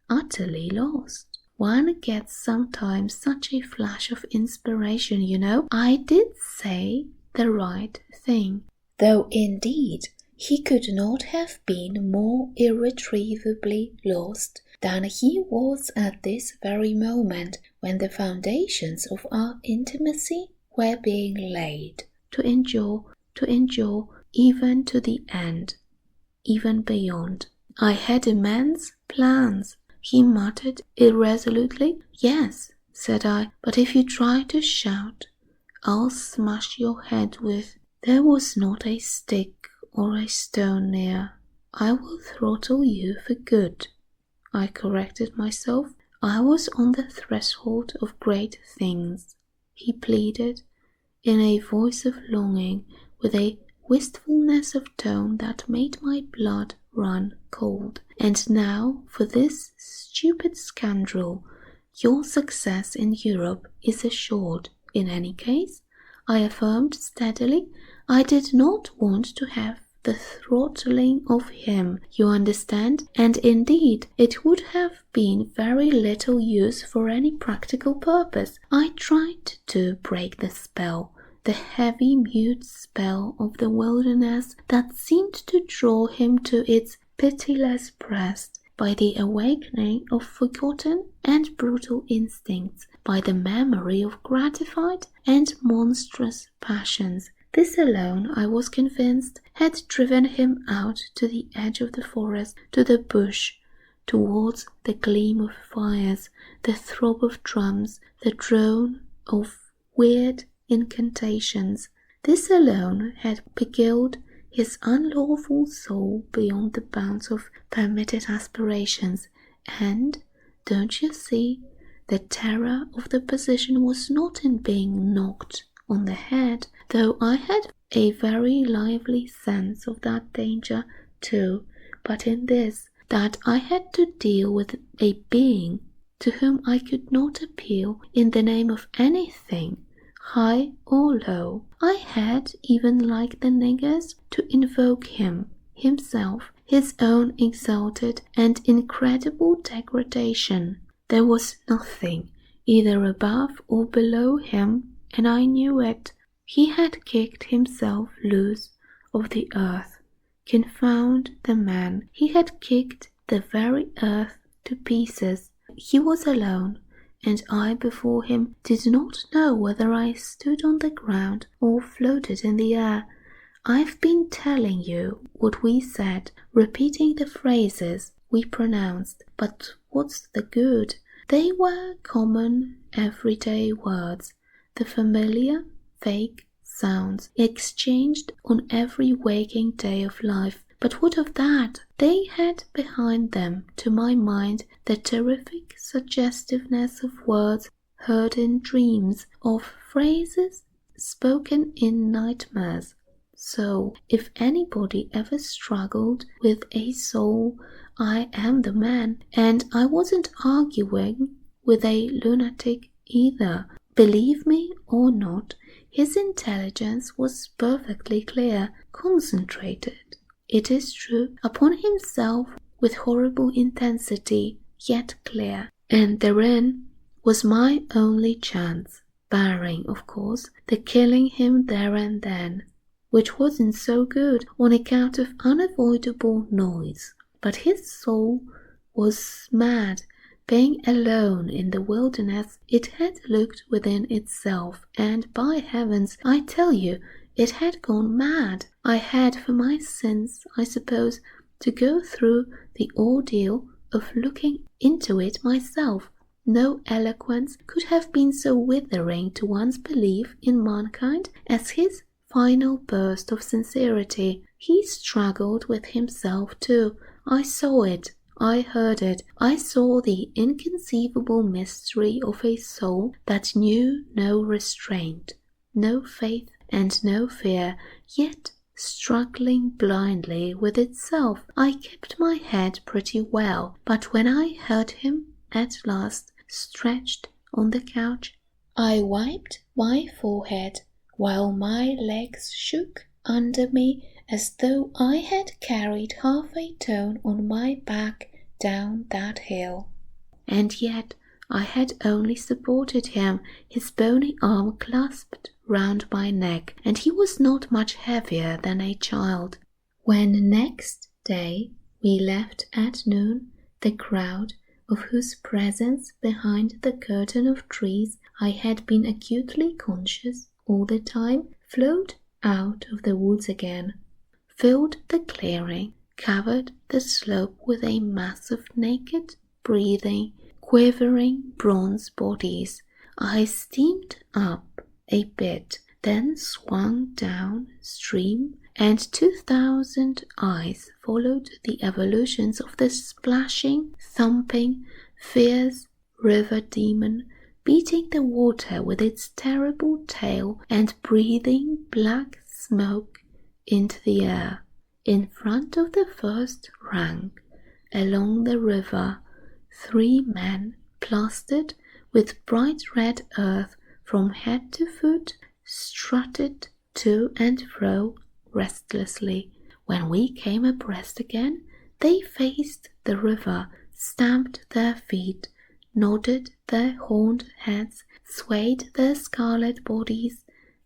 "utterly lost." One gets sometimes such a flash of inspiration, you know. I did say the right thing, though indeed he could not have been more irretrievably lost than he was at this very moment when the foundations of our intimacy were being laid, to endure even to the end, even beyond. I had immense plans, he muttered irresolutely. "Yes," said I, "but if you try to shout, I'll smash your head with—" There was not a stick or a stone near. "I will throttle you for good," I corrected myself. I was on the threshold of great things, he pleaded, in a voice of longing, with a wistfulness of tone that made my blood run cold. "And now for this stupid scoundrel. Your success in Europe is assured, in any case," I affirmed steadily. I did not want to have the throttling of him, you understand, and indeed it would have been very little use for any practical purpose. I tried to break the spell, the heavy mute spell of the wilderness that seemed to draw him to its pitiless breast, by the awakening of forgotten and brutal instincts, by the memory of gratified and monstrous passions. This alone, I was convinced, had driven him out to the edge of the forest, to the bush, towards the gleam of fires, the throb of drums, the drone of weird incantations. This alone had beguiled his unlawful soul beyond the bounds of permitted aspirations, and, don't you see, the terror of the position was not in being knocked on the head, though I had a very lively sense of that danger too, but in this, that I had to deal with a being to whom I could not appeal in the name of anything, high or low. I had, even like the niggers, to invoke him, himself, his own exalted and incredible degradation. There was nothing either above or below him, and I knew it. He had kicked himself loose of the earth. Confound the man. He had kicked the very earth to pieces. He was alone, and I before him did not know whether I stood on the ground or floated in the air. I've been telling you what we said, repeating the phrases we pronounced, but what's the good? They were common, everyday words, the familiar, vague sounds exchanged on every waking day of life. But what of that? They had behind them, to my mind, the terrific suggestiveness of words heard in dreams, of phrases spoken in nightmares. So, if anybody ever struggled with a soul, I am the man, and I wasn't arguing with a lunatic either, Believe me or not, his intelligence was perfectly clear, concentrated, it is true, upon himself with horrible intensity, yet clear. And therein was my only chance, barring, of course, the killing him there and then, which wasn't so good on account of unavoidable noise. But his soul was mad. Being alone in the wilderness, it had looked within itself, and by heavens, I tell you, it had gone mad. I had, for my sins, I suppose, to go through the ordeal of looking into it myself. No eloquence could have been so withering to one's belief in mankind as his final burst of sincerity. He struggled with himself too. I saw it. I heard it. I saw the inconceivable mystery of a soul that knew no restraint, no faith, and no fear, yet struggling blindly with itself. I kept my head pretty well, but when I heard him at last stretched on the couch, I wiped my forehead while my legs shook under me as though I had carried half a ton on my back down that hill. And yet I had only supported him, his bony arm clasped round my neck, and he was not much heavier than a child. When next day we left at noon, the crowd, of whose presence behind the curtain of trees I had been acutely conscious all the time, flowed out of the woods again, filled the clearing, covered the slope with a mass of naked, breathing, quivering bronze bodies. I steamed up a bit, then swung down stream, and 2,000 eyes followed the evolutions of the splashing, thumping, fierce river demon, beating the water with its terrible tail and breathing black smoke into the air. In front of the first rank, along the river, 3 men, plastered with bright red earth from head to foot, strutted to and fro restlessly. When we came abreast again, they faced the river, stamped their feet, nodded their horned heads, swayed their scarlet bodies.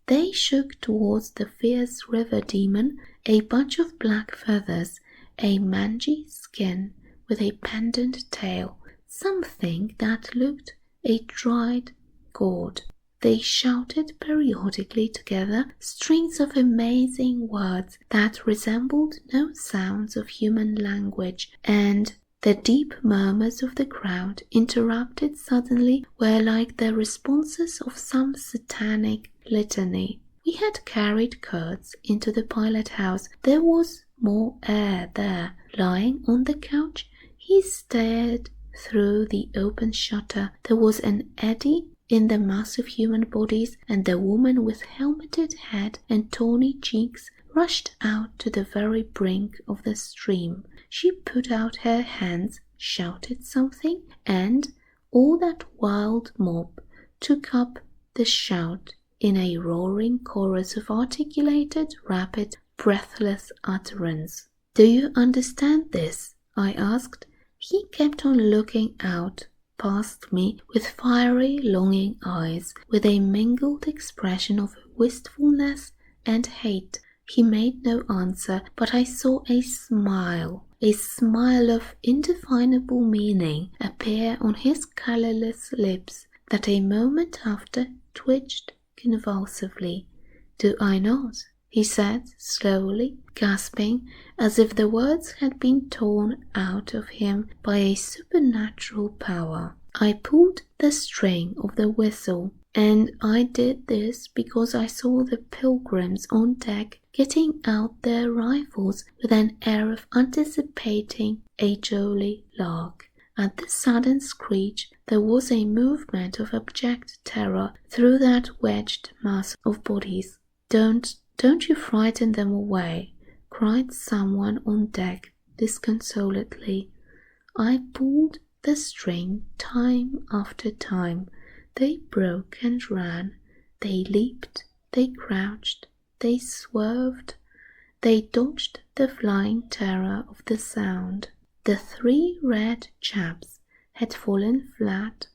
They shook towards the fierce river demon a bunch of black feathers, a mangy skin with a pendant tail, something that looked a dried gourd. They shouted periodically together strings of amazing words that resembled no sounds of human language, and the deep murmurs of the crowd, interrupted suddenly, were like the responses of some satanic litany. We had carried Kurtz into the pilot-house. There was more air there. Lying on the couch, he stared through the open shutter. There was an eddy in the mass of human bodies, and the woman with helmeted head and tawny cheeks rushed out to the very brink of the stream. She put out her hands, shouted something, and all that wild mob took up the shout in a roaring chorus of articulated, rapid, breathless utterance. "Do you understand this?" I asked. He kept on looking out past me with fiery, longing eyes, with a mingled expression of wistfulness and hate. He made no answer, but I saw a smile of indefinable meaning appear on his colourless lips that a moment after twitched convulsively. "Do I not?" he said slowly, gasping, as if the words had been torn out of him by a supernatural power. I pulled the string of the whistle, and I did this because I saw the pilgrims on deck getting out their rifles with an air of anticipating a jolly lark. At the sudden screech, there was a movement of abject terror through that wedged mass of bodies. Don't you frighten them away," cried someone on deck disconsolately. I pulled the string time after time. They broke and ran, they leaped, they crouched, they swerved, they dodged the flying terror of the sound. The 3 red chaps had fallen flat,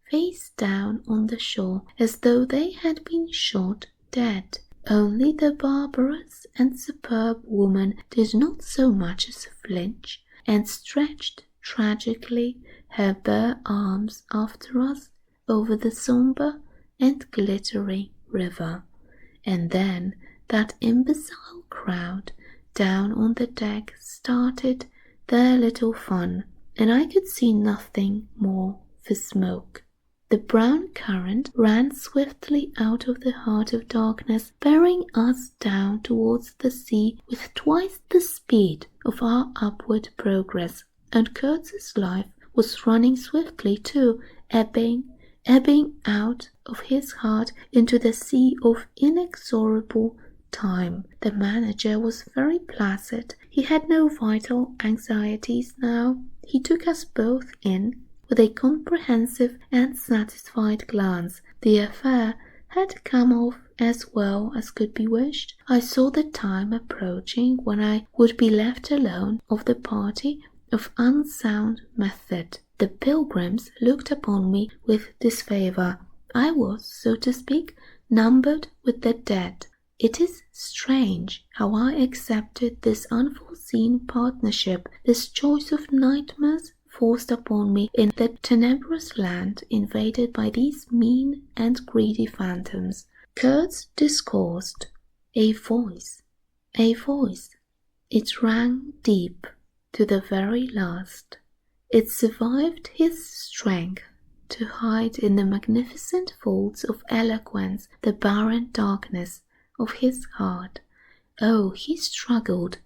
face down on the shore, as though they had been shot dead. Only the barbarous and superb woman did not so much as flinch, and stretched tragically her bare arms after us over the sombre and glittering river. And then that imbecile crowd down on the deck started their little fun, and I could see nothing more for smoke. The brown current ran swiftly out of the heart of darkness, bearing us down towards the sea with twice the speed of our upward progress, and Kurtz's life was running swiftly too, ebbing out of his heart into the sea of inexorable time. The manager was very placid. He had no vital anxieties now. He took us both in with a comprehensive and satisfied glance. The affair had come off as well as could be wished. I saw the time approaching when I would be left alone of the party of unsound method. The pilgrims looked upon me with disfavour. I was, so to speak, numbered with the dead. It is strange how I accepted this unforeseen partnership, this choice of nightmares forced upon me in the tenebrous land invaded by these mean and greedy phantoms. Kurtz discoursed. A voice. It rang deep to the very last. It survived his strength to hide in the magnificent folds of eloquence the barren darkness of his heart. Oh, he struggled.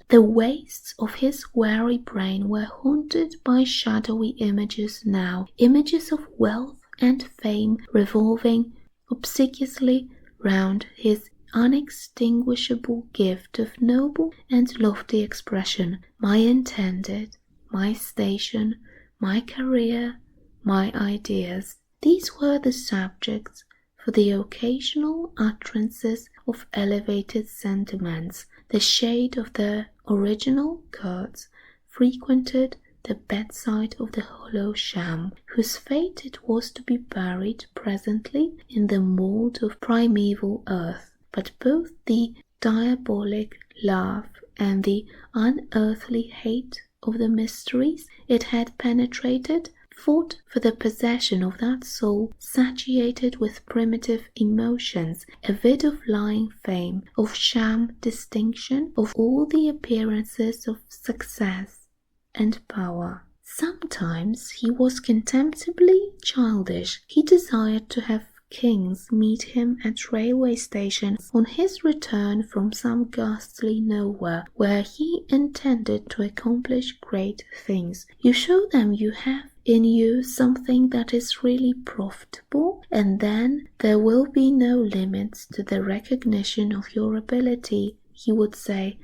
The wastes of his weary brain were haunted by shadowy images now, images of wealth and fame revolving obsequiously round his unextinguishable gift of noble and lofty expression. My intended, my station, my career, my ideas. These were the subjects for the occasional utterances of elevated sentiments. The shade of the original Kurtz frequented the bedside of the hollow sham, whose fate it was to be buried presently in the mould of primeval earth. But both the diabolic laugh and the unearthly hate of the mysteries it had penetrated fought for the possession of that soul satiated with primitive emotions, avid of lying fame, of sham distinction, of all the appearances of success and power. Sometimes he was contemptibly childish. He desired to have kings meet him at railway stations on his return from some ghastly nowhere where he intended to accomplish great things. You show them you have in you something that is really profitable, and then there will be no limits to the recognition of your ability, he would say.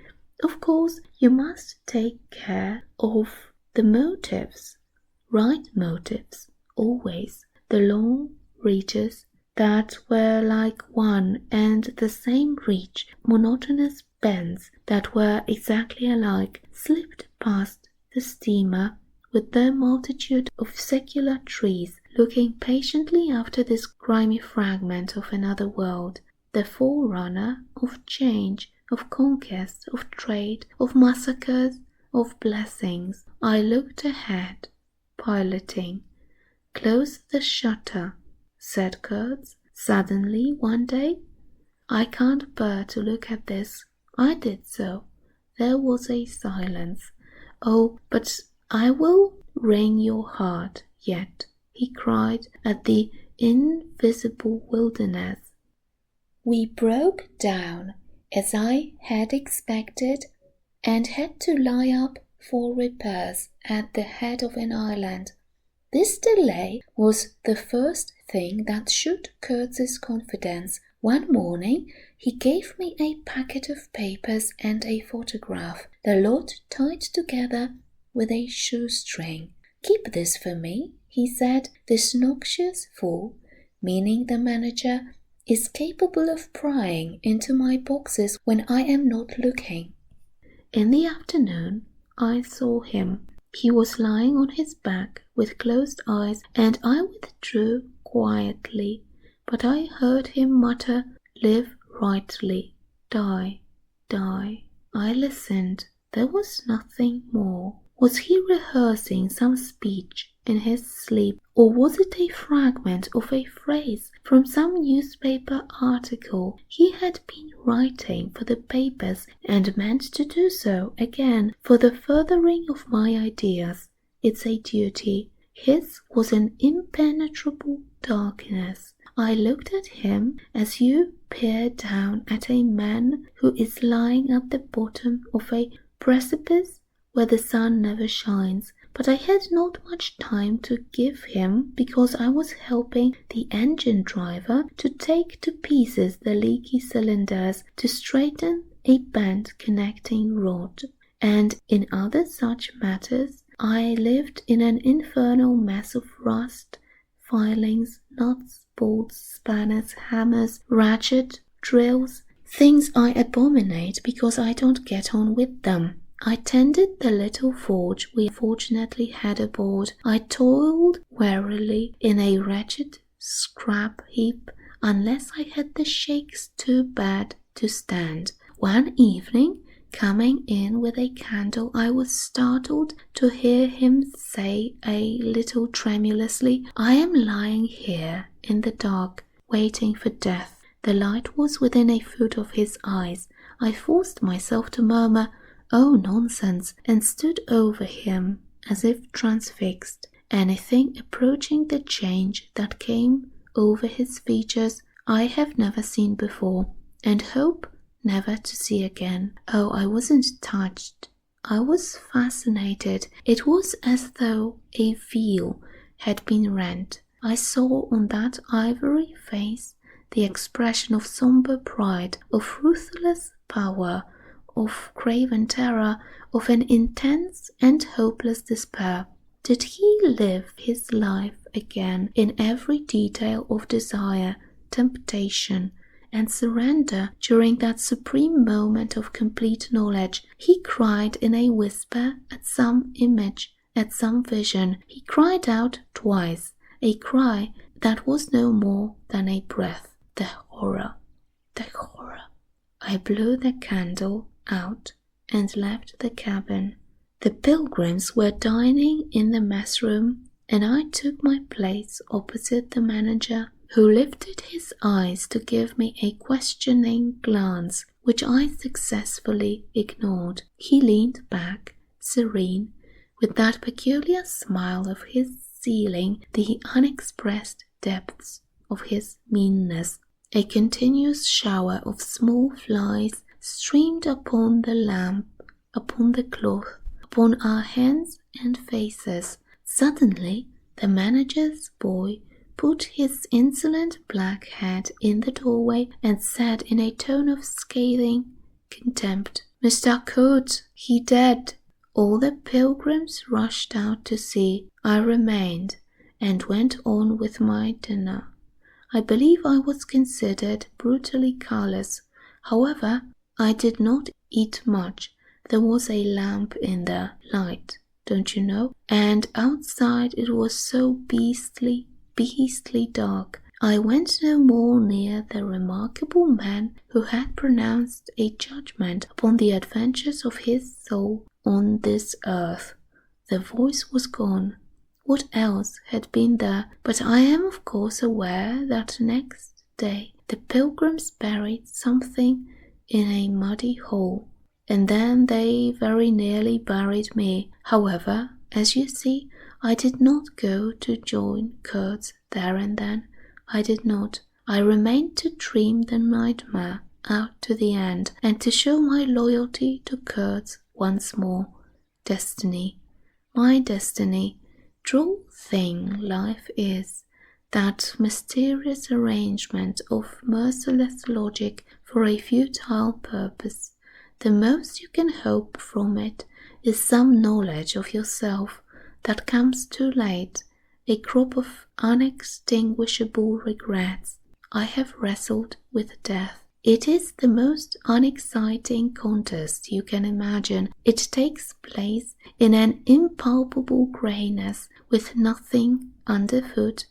Of course, you must take care of the motives, right motives, always. The long reaches that were like one and the same reach, monotonous bends that were exactly alike, slipped past the steamer with their multitude of secular trees, looking patiently after this grimy fragment of another world, the forerunner of change, of conquest, of trade, of massacres, of blessings. I looked ahead, piloting. "Close the shutter," said Kurtz suddenly one day. "I can't bear to look at this." I did so. There was a silence. "Oh, but I will wring your heart yet," he cried at the invisible wilderness. We broke down, as I had expected, and had to lie up for repairs at the head of an island. This delay was the first thing that shook Kurtz's confidence. One morning he gave me a packet of papers and a photograph, the lot tied together with a shoestring. "Keep this for me," he said, "this noxious fool," meaning the manager, "is capable of prying into my boxes when I am not looking." In the afternoon, I saw him. He was lying on his back with closed eyes, and I withdrew quietly, but I heard him mutter, "Live rightly, die, die." I listened. There was nothing more. Was he rehearsing some speech in his sleep, or was it a fragment of a phrase from some newspaper article he had been writing for the papers and meant to do so again for the furthering of my ideas? It's a duty. His was an impenetrable darkness. I looked at him as you peer down at a man who is lying at the bottom of a precipice where the sun never shines, but I had not much time to give him because I was helping the engine driver to take to pieces the leaky cylinders, to straighten a bent connecting rod, and in other such matters I lived in an infernal mess of rust, filings, nuts, bolts, spanners, hammers, ratchet, drills, things I abominate because I don't get on with them. I tended the little forge we fortunately had aboard. I toiled wearily in a wretched scrap heap, unless I had the shakes too bad to stand. One evening, coming in with a candle, I was startled to hear him say a little tremulously, "I am lying here in the dark, waiting for death." The light was within a foot of his eyes. I forced myself to murmur, "Oh, nonsense," and stood over him as if transfixed. Anything approaching the change that came over his features I have never seen before, and hope never to see again. Oh, I wasn't touched. I was fascinated. It was as though a veil had been rent. I saw on that ivory face the expression of sombre pride, of ruthless power, of craven terror, of an intense and hopeless despair. Did he live his life again in every detail of desire, temptation, and surrender during that supreme moment of complete knowledge? He cried in a whisper at some image, at some vision. He cried out twice, a cry that was no more than a breath. The horror, the horror. I blew the candle out and left the cabin. The pilgrims were dining in the mess room, and I took my place opposite the manager, who lifted his eyes to give me a questioning glance, which I successfully ignored. He leaned back, serene, with that peculiar smile of his sealing the unexpressed depths of his meanness. A continuous shower of small flies streamed upon the lamp, upon the cloth, upon our hands and faces. Suddenly, the manager's boy put his insolent black head in the doorway and said in a tone of scathing contempt, "Mr. Coates, he dead." All the pilgrims rushed out to see. I remained and went on with my dinner. I believe I was considered brutally callous. However, I did not eat much. There was a lamp in the light, don't you know? And outside it was so beastly dark. I went no more near the remarkable man who had pronounced a judgment upon the adventures of his soul on this earth. The voice was gone. What else had been there? But I am of course aware that next day the pilgrims buried something in a muddy hole, and then they very nearly buried me. However, as you see, I did not go to join Kurtz there and then. I did not. I remained to dream the nightmare out to the end, and to show my loyalty to Kurtz once more. Destiny, my destiny. Droll thing life is, that mysterious arrangement of merciless logic for a futile purpose. The most you can hope from it is some knowledge of yourself that comes too late, a crop of unextinguishable regrets. I have wrestled with death. It is the most unexciting contest you can imagine. It takes place in an impalpable greyness, with nothing underfoot,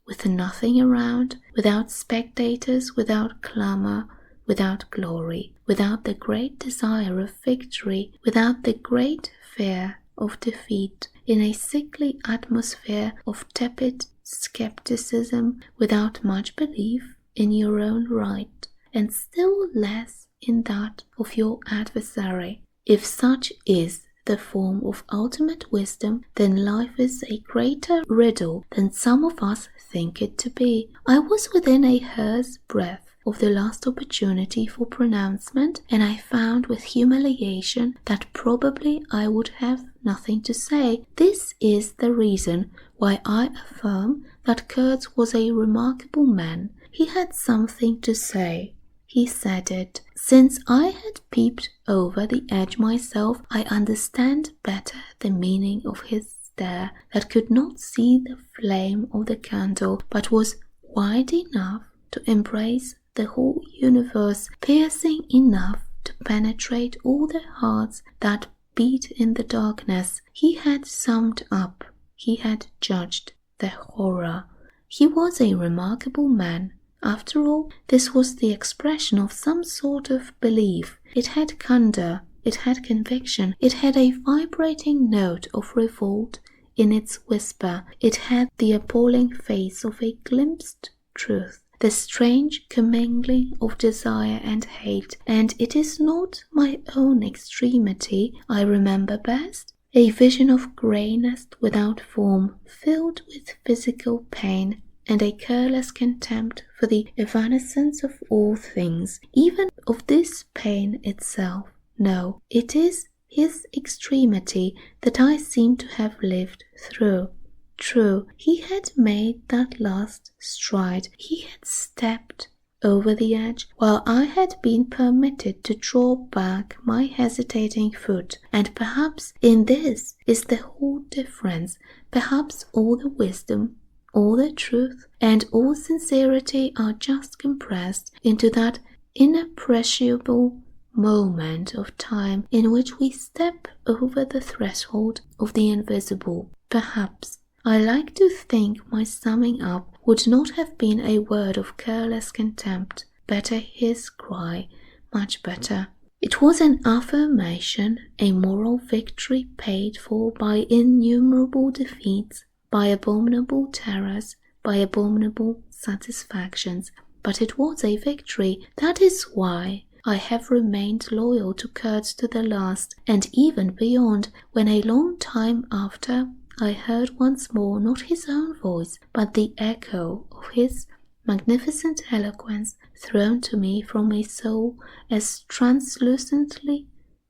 with nothing around, without spectators, without clamour, without glory, without the great desire of victory, without the great fear of defeat, in a sickly atmosphere of tepid skepticism, without much belief in your own right, and still less in that of your adversary. If such is the form of ultimate wisdom, then life is a greater riddle than some of us think it to be. I was within a hair's breadth of the last opportunity for pronouncement, and I found with humiliation that probably I would have nothing to say. This is the reason why I affirm that Kurtz was a remarkable man. He had something to say. He said it. Since I had peeped over the edge myself, I understand better the meaning of his stare, that could not see the flame of the candle, but was wide enough to embrace the whole universe, piercing enough to penetrate all the hearts that beat in the darkness. He had summed up, he had judged the horror. He was a remarkable man. After all, this was the expression of some sort of belief. It had candour, it had conviction, it had a vibrating note of revolt in its whisper, it had the appalling face of a glimpsed truth, the strange commingling of desire and hate, and it is not my own extremity I remember best. A vision of greyness without form, filled with physical pain, and a careless contempt for the evanescence of all things, even of this pain itself. No, it is his extremity that I seem to have lived through. True, he had made that last stride, he had stepped over the edge, while I had been permitted to draw back my hesitating foot, and perhaps in this is the whole difference, perhaps all the wisdom, all the truth, and all sincerity are just compressed into that inappreciable moment of time in which we step over the threshold of the invisible. Perhaps. I like to think my summing up would not have been a word of careless contempt. Better his cry, much better. It was an affirmation, a moral victory paid for by innumerable defeats, by abominable terrors, by abominable satisfactions. But it was a victory. That is why I have remained loyal to Kurtz to the last, and even beyond, when a long time after I heard once more not his own voice, but the echo of his magnificent eloquence thrown to me from a soul as translucently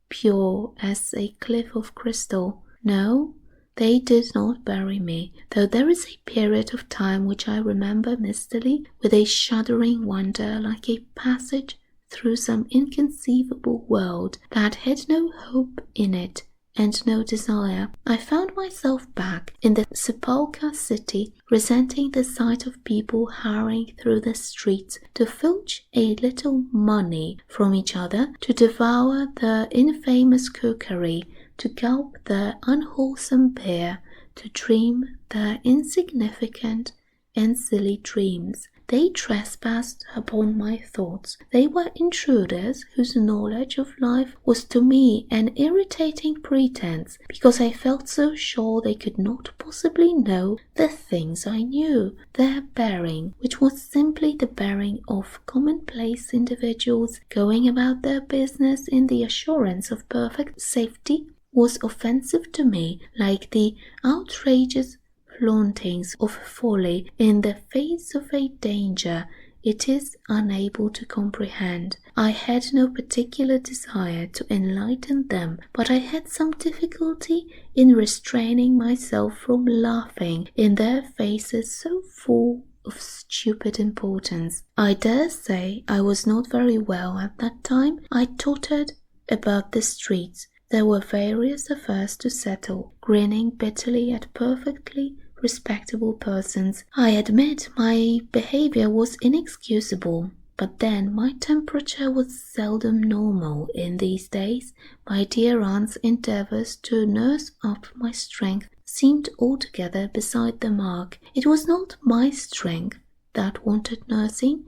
pure as a cliff of crystal. No, they did not bury me, though there is a period of time which I remember mistily with a shuddering wonder, like a passage through some inconceivable world that had no hope in it and no desire. I found myself back in the sepulchre city, resenting the sight of people hurrying through the streets to filch a little money from each other, to devour the infamous cookery, to gulp the unwholesome beer, to dream the insignificant and silly dreams. They trespassed upon my thoughts. They were intruders whose knowledge of life was to me an irritating pretense, because I felt so sure they could not possibly know the things I knew. Their bearing, which was simply the bearing of commonplace individuals going about their business in the assurance of perfect safety, was offensive to me, like the outrageous flauntings of folly in the face of a danger it is unable to comprehend. I had no particular desire to enlighten them, but I had some difficulty in restraining myself from laughing in their faces so full of stupid importance. I dare say I was not very well at that time. I tottered about the streets. There were various affairs to settle, grinning bitterly at perfectly respectable persons. I admit my behavior was inexcusable, but then my temperature was seldom normal in these days. My dear aunt's endeavours to nurse up my strength seemed altogether beside the mark. It was not my strength that wanted nursing,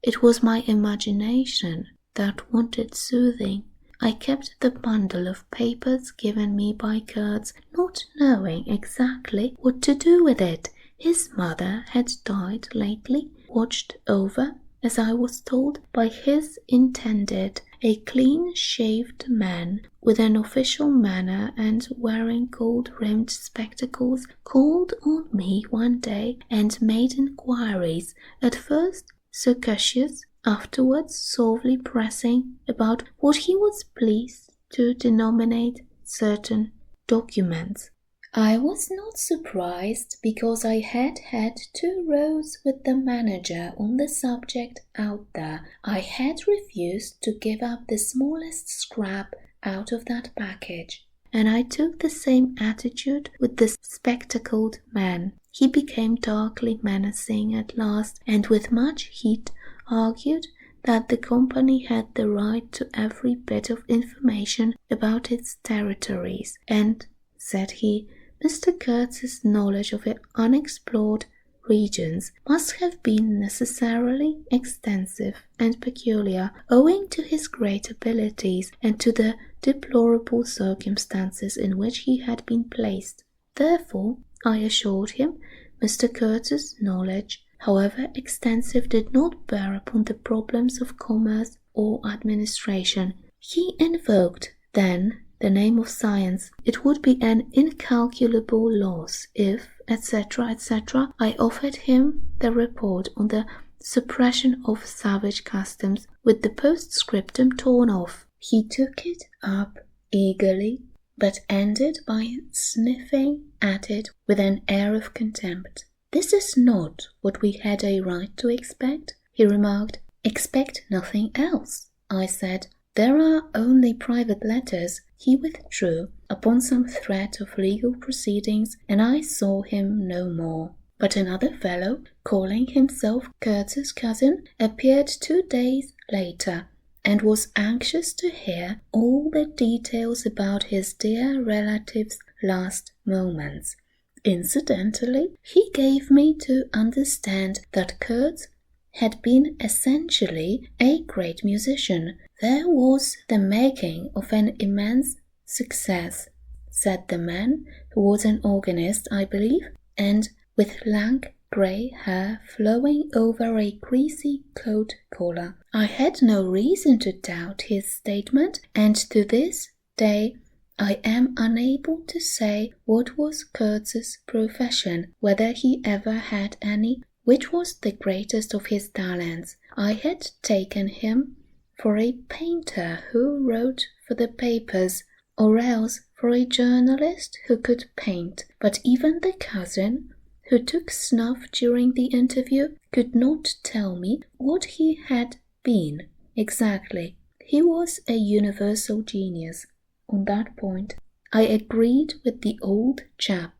it was my imagination that wanted soothing. I kept the bundle of papers given me by Kurtz, not knowing exactly what to do with it. His mother had died lately, watched over, as I was told, by his intended, a clean-shaved man with an official manner and wearing gold-rimmed spectacles, called on me one day and made inquiries, at first circuitous, afterwards suavely pressing, about what he was pleased to denominate certain documents. I was not surprised, because I had had 2 rows with the manager on the subject out there. I had refused to give up the smallest scrap out of that package, and I took the same attitude with the spectacled man. He became darkly menacing at last, and with much heat argued that the company had the right to every bit of information about its territories, and, said he, Mr. Kurtz's knowledge of unexplored regions must have been necessarily extensive and peculiar, owing to his great abilities and to the deplorable circumstances in which he had been placed. Therefore, I assured him, Mr. Kurtz's knowledge, however extensive, did not bear upon the problems of commerce or administration. He invoked, then, the name of science. It would be an incalculable loss if, etc., etc. I offered him the report on the suppression of savage customs with the postscriptum torn off. He took it up eagerly, but ended by sniffing at it with an air of contempt. This is not what we had a right to expect, he remarked. Expect nothing else, I said. There are only private letters. He withdrew upon some threat of legal proceedings, and I saw him no more. But another fellow, calling himself Kurtz's cousin, appeared 2 days later, and was anxious to hear all the details about his dear relative's last moments. Incidentally, he gave me to understand that Kurtz had been essentially a great musician. There was the making of an immense success, said the man, who was an organist, I believe, and with lank grey hair flowing over a greasy coat collar. I had no reason to doubt his statement, and to this day I am unable to say what was Kurtz's profession, whether he ever had any, which was the greatest of his talents. I had taken him for a painter who wrote for the papers, or else for a journalist who could paint, but even the cousin, who took snuff during the interview, could not tell me what he had been exactly. He was a universal genius. On that point, I agreed with the old chap,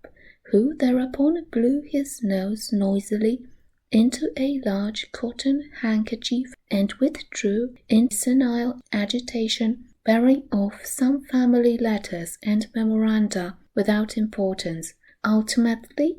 who thereupon blew his nose noisily into a large cotton handkerchief and withdrew in senile agitation, bearing off some family letters and memoranda without importance. Ultimately,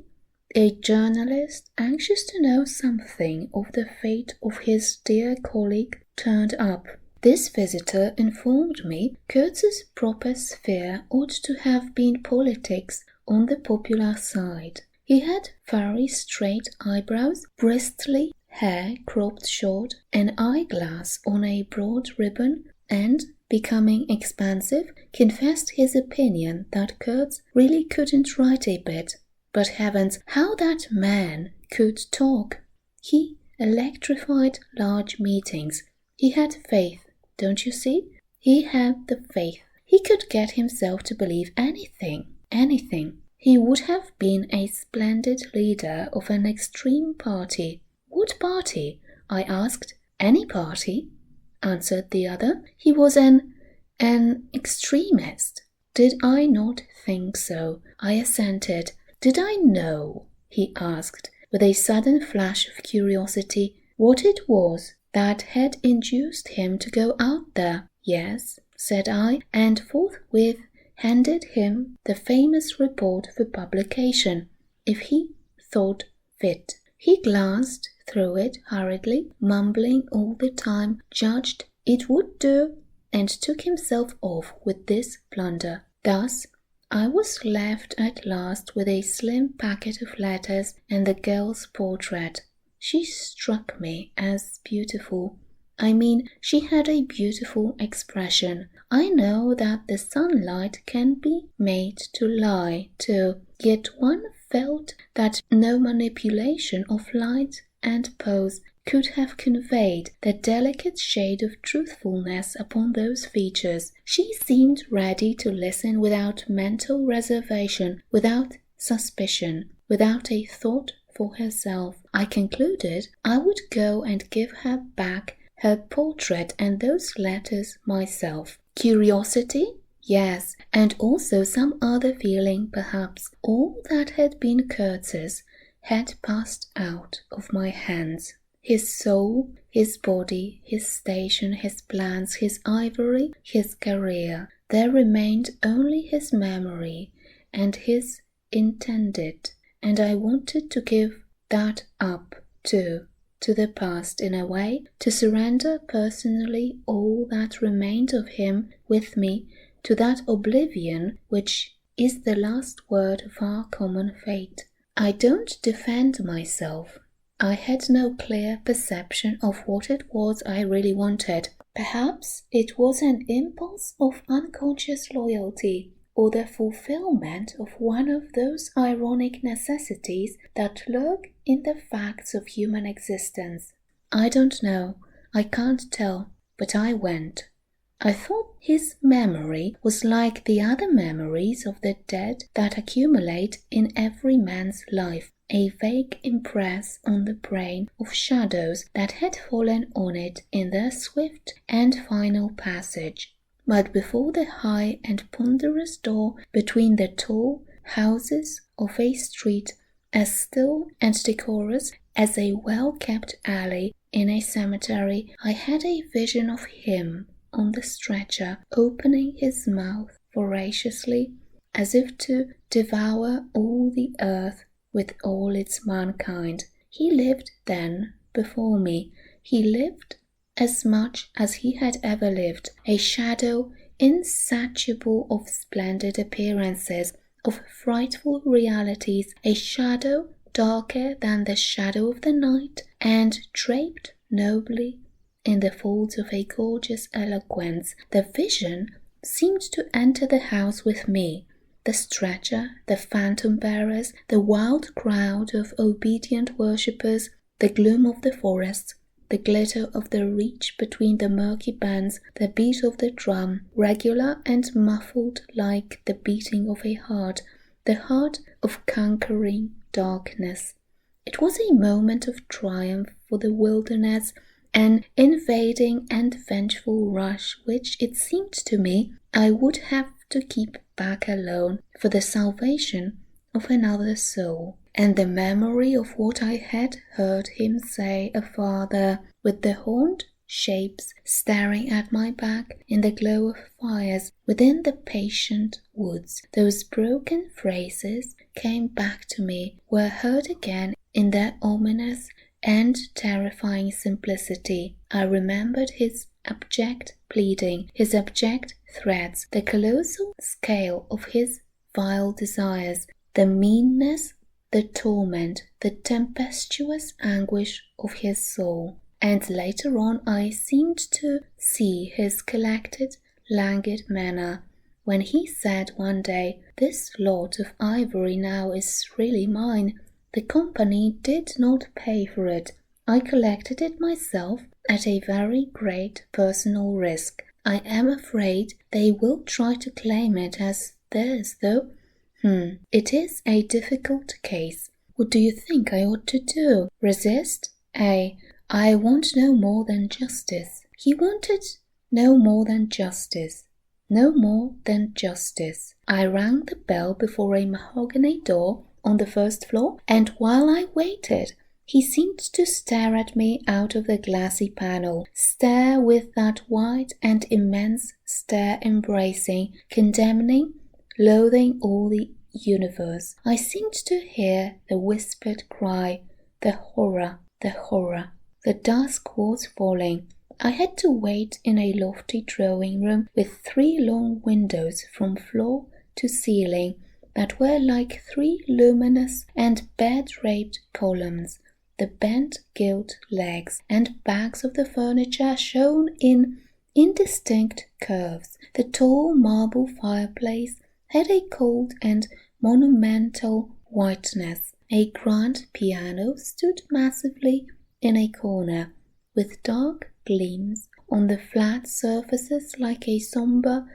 a journalist, anxious to know something of the fate of his dear colleague, turned up. This visitor informed me Kurtz's proper sphere ought to have been politics on the popular side. He had very straight eyebrows, bristly hair cropped short, an eyeglass on a broad ribbon, and, becoming expansive, confessed his opinion that Kurtz really couldn't write a bit. But heavens, how that man could talk! He electrified large meetings. He had faith. Don't you see? He had the faith. He could get himself to believe anything. He would have been a splendid leader of an extreme party. What party? I asked. Any party, answered the other. He was an extremist. Did I not think so? I assented. Did I know he asked, with a sudden flash of curiosity, what it was that had induced him to go out there. Yes, said I, and forthwith handed him the famous report for publication, if he thought fit. He glanced through it hurriedly, mumbling all the time, judged it would do, and took himself off with this plunder. Thus, I was left at last with a slim packet of letters and the girl's portrait. She struck me as beautiful. I mean, she had a beautiful expression. I know that the sunlight can be made to lie, too, yet one felt that no manipulation of light and pose could have conveyed the delicate shade of truthfulness upon those features. She seemed ready to listen without mental reservation, without suspicion, without a thought for herself. I concluded I would go and give her back her portrait and those letters myself. Curiosity? Yes, and also some other feeling, perhaps. All that had been Kurtz's had passed out of my hands. His soul, his body, his station, his plans, his ivory, his career. There remained only his memory and his intended, and I wanted to give that up, too, to the past in a way, to surrender personally all that remained of him with me to that oblivion which is the last word of our common fate. I don't defend myself. I had no clear perception of what it was I really wanted. Perhaps it was an impulse of unconscious loyalty, or the fulfillment of one of those ironic necessities that lurk in the facts of human existence. I don't know, I can't tell, but I went. I thought his memory was like the other memories of the dead that accumulate in every man's life, a vague impress on the brain of shadows that had fallen on it in their swift and final passage. But before the high and ponderous door between the tall houses of a street as still and decorous as a well-kept alley in a cemetery, I had a vision of him on the stretcher, opening his mouth voraciously, as if to devour all the earth with all its mankind. He lived then before me. He lived as much as he had ever lived, a shadow insatiable of splendid appearances, of frightful realities, a shadow darker than the shadow of the night, and draped nobly in the folds of a gorgeous eloquence. The vision seemed to enter the house with me. The stretcher, the phantom bearers, the wild crowd of obedient worshippers, the gloom of the forest, the glitter of the reach between the murky bands, the beat of the drum, regular and muffled like the beating of a heart, the heart of conquering darkness. It was a moment of triumph for the wilderness, an invading and vengeful rush which, it seemed to me, I would have to keep back alone for the salvation of another soul. And the memory of what I had heard him say afar there, with the horned shapes staring at my back in the glow of fires within the patient woods, those broken phrases came back to me, were heard again in their ominous and terrifying simplicity. I remembered his abject pleading, his abject threats, the colossal scale of his vile desires, the meanness, the torment, the tempestuous anguish of his soul. And later on I seemed to see his collected, languid manner, when he said one day, "This lot of ivory now is really mine. The company did not pay for it. I collected it myself at a very great personal risk. I am afraid they will try to claim it as theirs, though. It is a difficult case. What do you think I ought to do? Resist? I want no more than justice." He wanted no more than justice. No more than justice. I rang the bell before a mahogany door on the first floor, and while I waited, he seemed to stare at me out of the glassy panel, stare with that wide and immense stare embracing, condemning, loathing all the universe. I seemed to hear the whispered cry, the horror, the horror. The dusk was falling. I had to wait in a lofty drawing room with 3 long windows from floor to ceiling that were like 3 luminous and bed-draped columns. The bent gilt legs and backs of the furniture shone in indistinct curves. The tall marble fireplace had a cold and monumental whiteness. A grand piano stood massively in a corner, with dark gleams on the flat surfaces like a sombre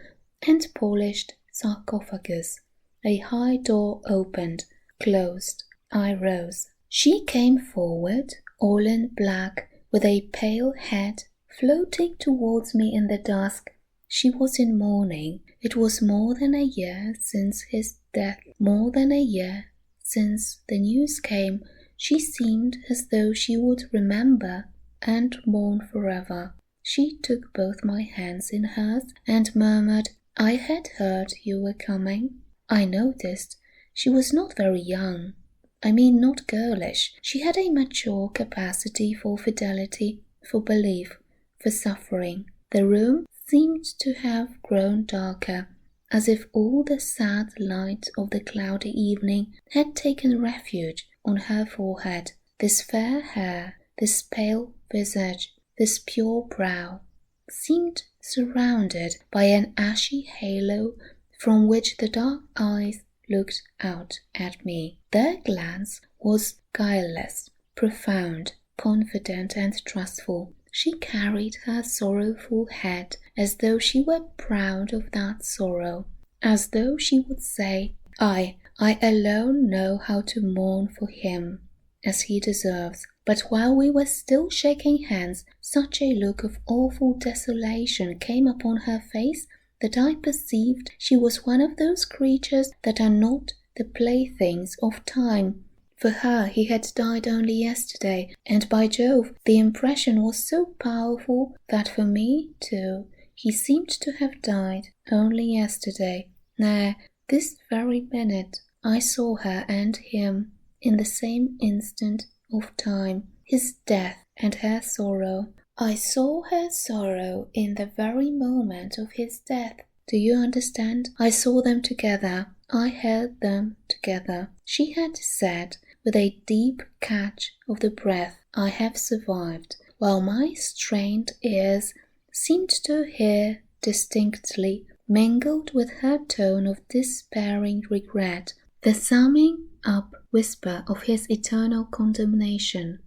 and polished sarcophagus. A high door opened, closed. I rose. She came forward, all in black, with a pale head floating towards me in the dusk. She was in mourning. It was more than a year since his death, more than a year since the news came. She seemed as though she would remember and mourn forever. She took both my hands in hers and murmured, "I had heard you were coming." I noticed she was not very young. I mean, not girlish. She had a mature capacity for fidelity, for belief, for suffering. The room seemed to have grown darker, as if all the sad light of the cloudy evening had taken refuge on her forehead. This fair hair, this pale visage, this pure brow, seemed surrounded by an ashy halo from which the dark eyes looked out at me. Their glance was guileless, profound, confident and trustful. She carried her sorrowful head as though she were proud of that sorrow, as though she would say, I alone know how to mourn for him, as he deserves." But while we were still shaking hands, such a look of awful desolation came upon her face that I perceived she was one of those creatures that are not the playthings of time. For her he had died only yesterday, and by Jove, the impression was so powerful that for me, too, he seemed to have died only yesterday. Nay, this very minute I saw her and him in the same instant of time, his death and her sorrow. I saw her sorrow in the very moment of his death. Do you understand? I saw them together. I held them together. She had said, with a deep catch of the breath, "I have survived," while my strained ears seemed to hear distinctly, mingled with her tone of despairing regret, the summing up whisper of his eternal condemnation.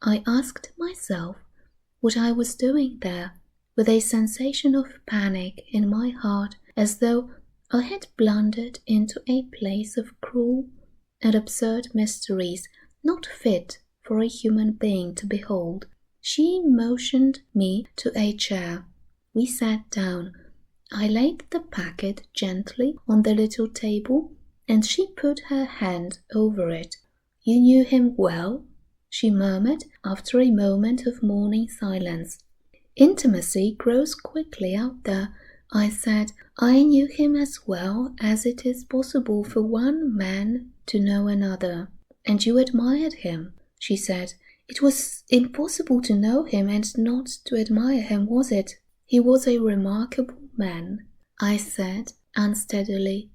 I asked myself what I was doing there, with a sensation of panic in my heart, as though I had blundered into a place of cruel and absurd mysteries not fit for a human being to behold. She motioned me to a chair. We sat down. I laid the packet gently on the little table, and she put her hand over it. "You knew him well?" she murmured after a moment of mourning silence. "Intimacy grows quickly out there," I said. "I knew him as well as it is possible for one man to know another." "And you admired him," she said. "It was impossible to know him and not to admire him, was it?" "He was a remarkable man," I said unsteadily.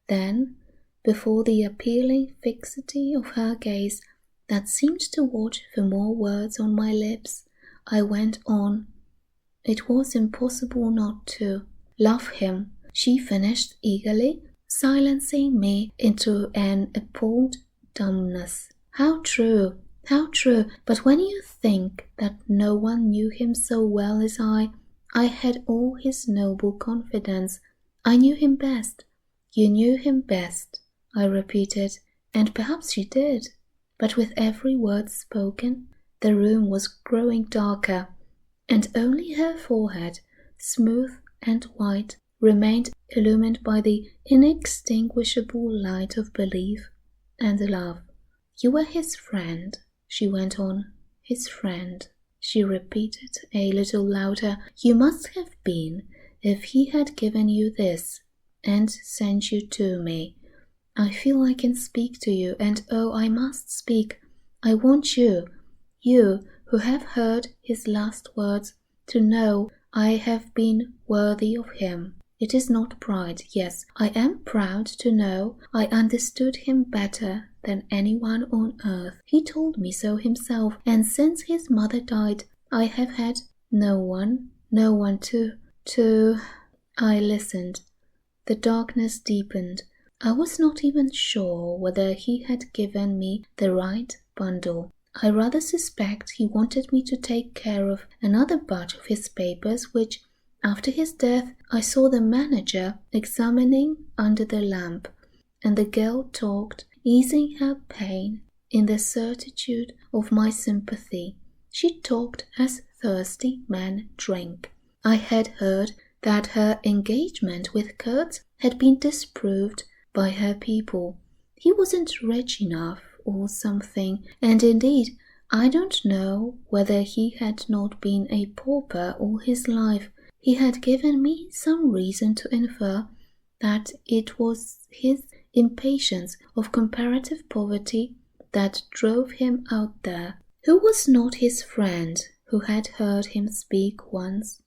Then, before the appealing fixity of her gaze that seemed to watch for more words on my lips, I went on. "It was impossible not to love him," she finished eagerly, silencing me into an appalled dumbness. "How true, how true! But when you think that no one knew him so well as I had all his noble confidence. I knew him best." "You knew him best," I repeated, and perhaps she did. But with every word spoken, the room was growing darker, and only her forehead, smooth and white, remained illumined by the inextinguishable light of belief and love. You were his friend, she went on. His friend, she repeated a little louder. You must have been, if he had given you this and sent you to me. I feel I can speak to you, and oh, I must speak. I want you who have heard his last words, to know I have been worthy of him. It is not pride. Yes, I am proud to know I understood him better than anyone on earth. He told me so himself, and since his mother died, I have had no one to... I listened. The darkness deepened. I was not even sure whether he had given me the right bundle. I rather suspect he wanted me to take care of another batch of his papers, which, after his death, I saw the manager examining under the lamp, and the girl talked, easing her pain in the certitude of my sympathy. She talked as thirsty men drink. I had heard that her engagement with Kurtz had been disproved by her people. He wasn't rich enough or something, and indeed I don't know whether he had not been a pauper all his life. He had given me some reason to infer that it was his impatience of comparative poverty that drove him out there. Who was not his friend who had heard him speak once?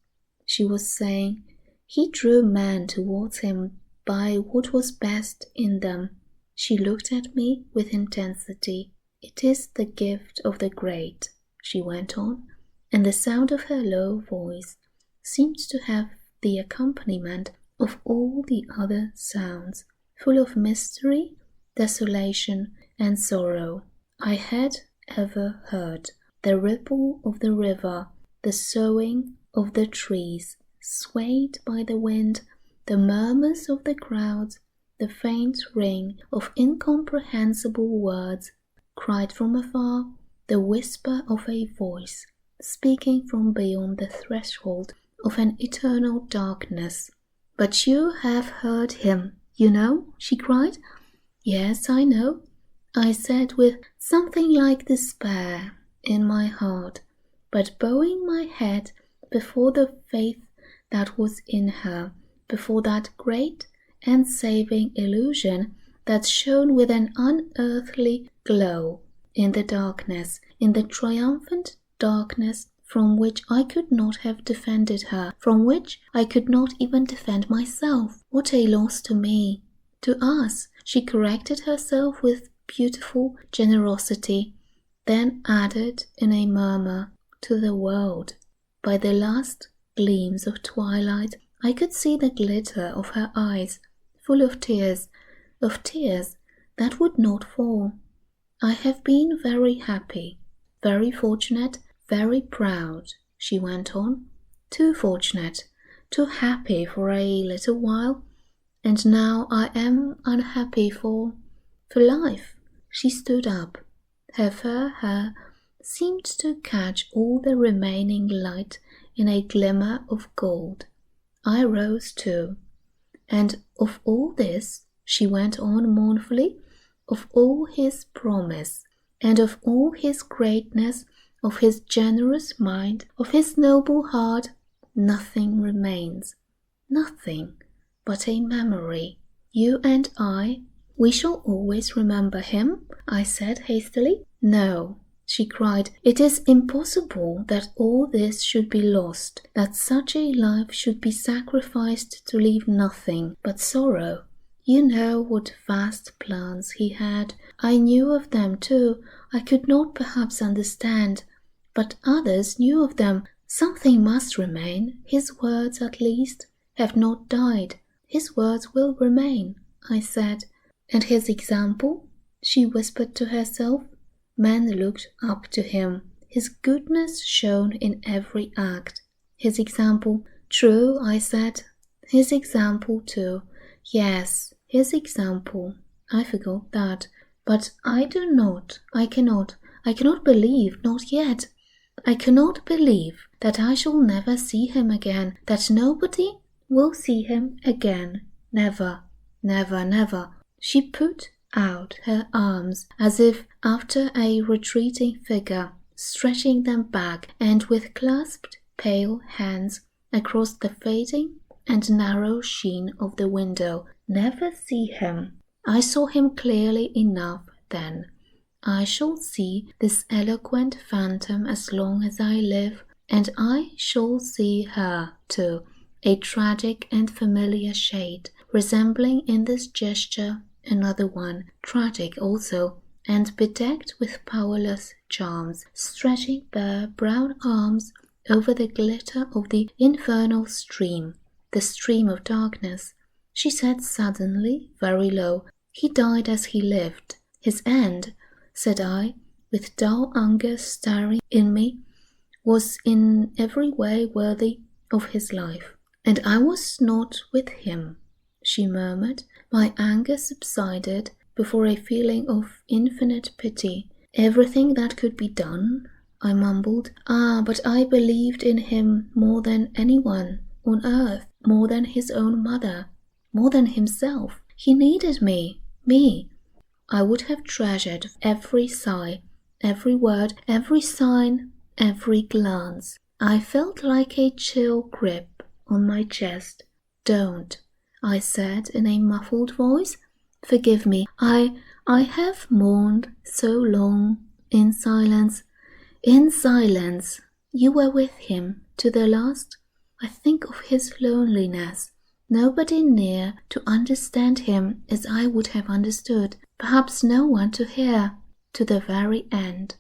She was saying he drew men towards him by what was best in them. She looked at me with intensity. It is the gift of the great, she went on, and the sound of her low voice seemed to have the accompaniment of all the other sounds, full of mystery, desolation, and sorrow I had ever heard. The ripple of the river, the soughing of the trees, swayed by the wind, the murmurs of the crowds, the faint ring of incomprehensible words cried from afar, the whisper of a voice speaking from beyond the threshold of an eternal darkness. But you have heard him, you know, she cried. Yes, I know, I said with something like despair in my heart, but bowing my head before the faith that was in her, before that great and saving illusion that shone with an unearthly glow in the darkness, in the triumphant darkness from which I could not have defended her, from which I could not even defend myself. What a loss to me, to us, she corrected herself with beautiful generosity, then added in a murmur, to the world. By the last gleams of twilight, I could see the glitter of her eyes, full of tears that would not fall. I have been very happy, very fortunate, very proud, she went on. Too fortunate, too happy for a little while, and now I am unhappy for life. She stood up. Her fair hair seemed to catch all the remaining light in a glimmer of gold. I rose too. And of all this, she went on mournfully, of all his promise, and of all his greatness, of his generous mind, of his noble heart, nothing remains. Nothing but a memory. You and I, we shall always remember him, I said hastily. No, she cried, it is impossible that all this should be lost, that such a life should be sacrificed to leave nothing but sorrow. You know what vast plans he had. I knew of them too. I could not perhaps understand, but others knew of them. Something must remain. His words, at least, have not died. His words will remain, I said. And his example, she whispered to herself. Men looked up to him. His goodness shone in every act. His example, true, I said. His example too. Yes, his example. I forgot that. But I cannot believe, not yet. I cannot believe that I shall never see him again, that nobody will see him again. Never, never, never. She put out her arms as if after a retreating figure, stretching them back, and with clasped pale hands across the fading and narrow sheen of the window. Never see him. I saw him clearly enough then. I shall see this eloquent phantom as long as I live, and I shall see her too, a tragic and familiar shade, resembling in this gesture another one, tragic also, and bedecked with powerless charms, stretching bare brown arms over the glitter of the infernal stream, the stream of darkness. She said suddenly, very low, "He died as he lived. His end," said I, with dull anger stirring in me, "was in every way worthy of his life." "And I was not with him," she murmured. My anger subsided before a feeling of infinite pity. "Everything that could be done," I mumbled. "Ah, but I believed in him more than anyone on earth, more than his own mother, more than himself. He needed me. I would have treasured every sigh, every word, every sign, every glance." I felt like a chill grip on my chest. "Don't," I said in a muffled voice. "Forgive me. I have mourned so long in silence. In silence. You were with him to the last. I think of his loneliness. Nobody near to understand him as I would have understood. Perhaps no one to hear. To the very end,"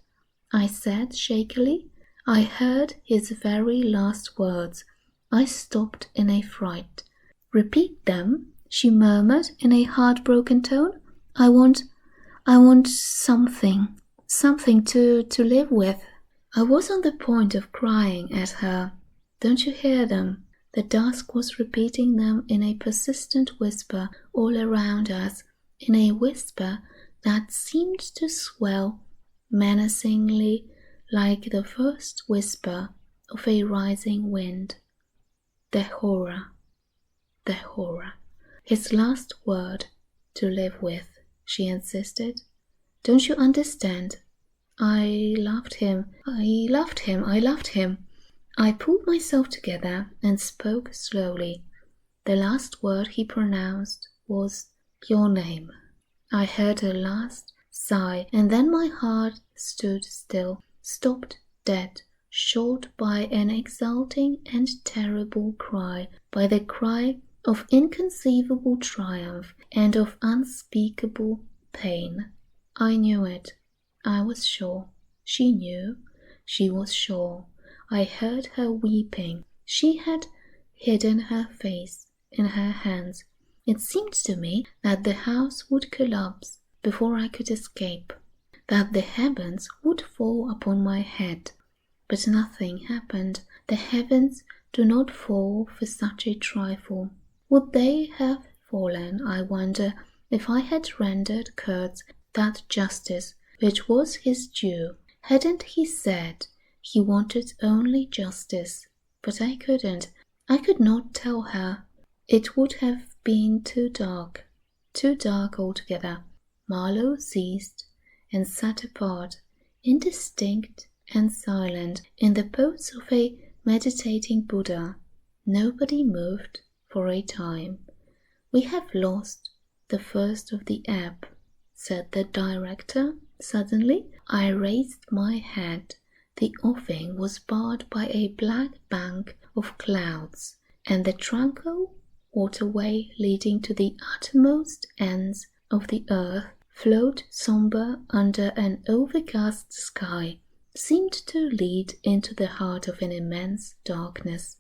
I said shakily. I heard his very last words. I stopped in a fright. "Repeat them," she murmured in a heartbroken tone. I want something to live with." I was on the point of crying at her. "Don't you hear them?" The dusk was repeating them in a persistent whisper all around us, in a whisper that seemed to swell menacingly like the first whisper of a rising wind. The horror. "His last word, to live with," she insisted. "Don't you understand? I loved him. I pulled myself together and spoke slowly. The last word he pronounced was your name. I heard a last sigh, and then my heart stood still, stopped dead, short by an exulting and terrible cry, by the cry of inconceivable triumph and of unspeakable pain. I knew it. I was sure. She knew. She was sure. I heard her weeping. She had hidden her face in her hands. It seemed to me that the house would collapse before I could escape, that the heavens would fall upon my head. But nothing happened. The heavens do not fall for such a trifle. Would they have fallen, I wonder, if I had rendered Kurtz that justice which was his due? Hadn't he said he wanted only justice? But I couldn't. I could not tell her. It would have been too dark altogether. Marlowe ceased and sat apart, indistinct and silent, in the pose of a meditating Buddha. Nobody moved for a time. "We have lost the first of the ebb," said the director. Suddenly I raised my head. The offing was barred by a black bank of clouds, and the tranquil waterway leading to the uttermost ends of the earth flowed sombre under an overcast sky, seemed to lead into the heart of an immense darkness.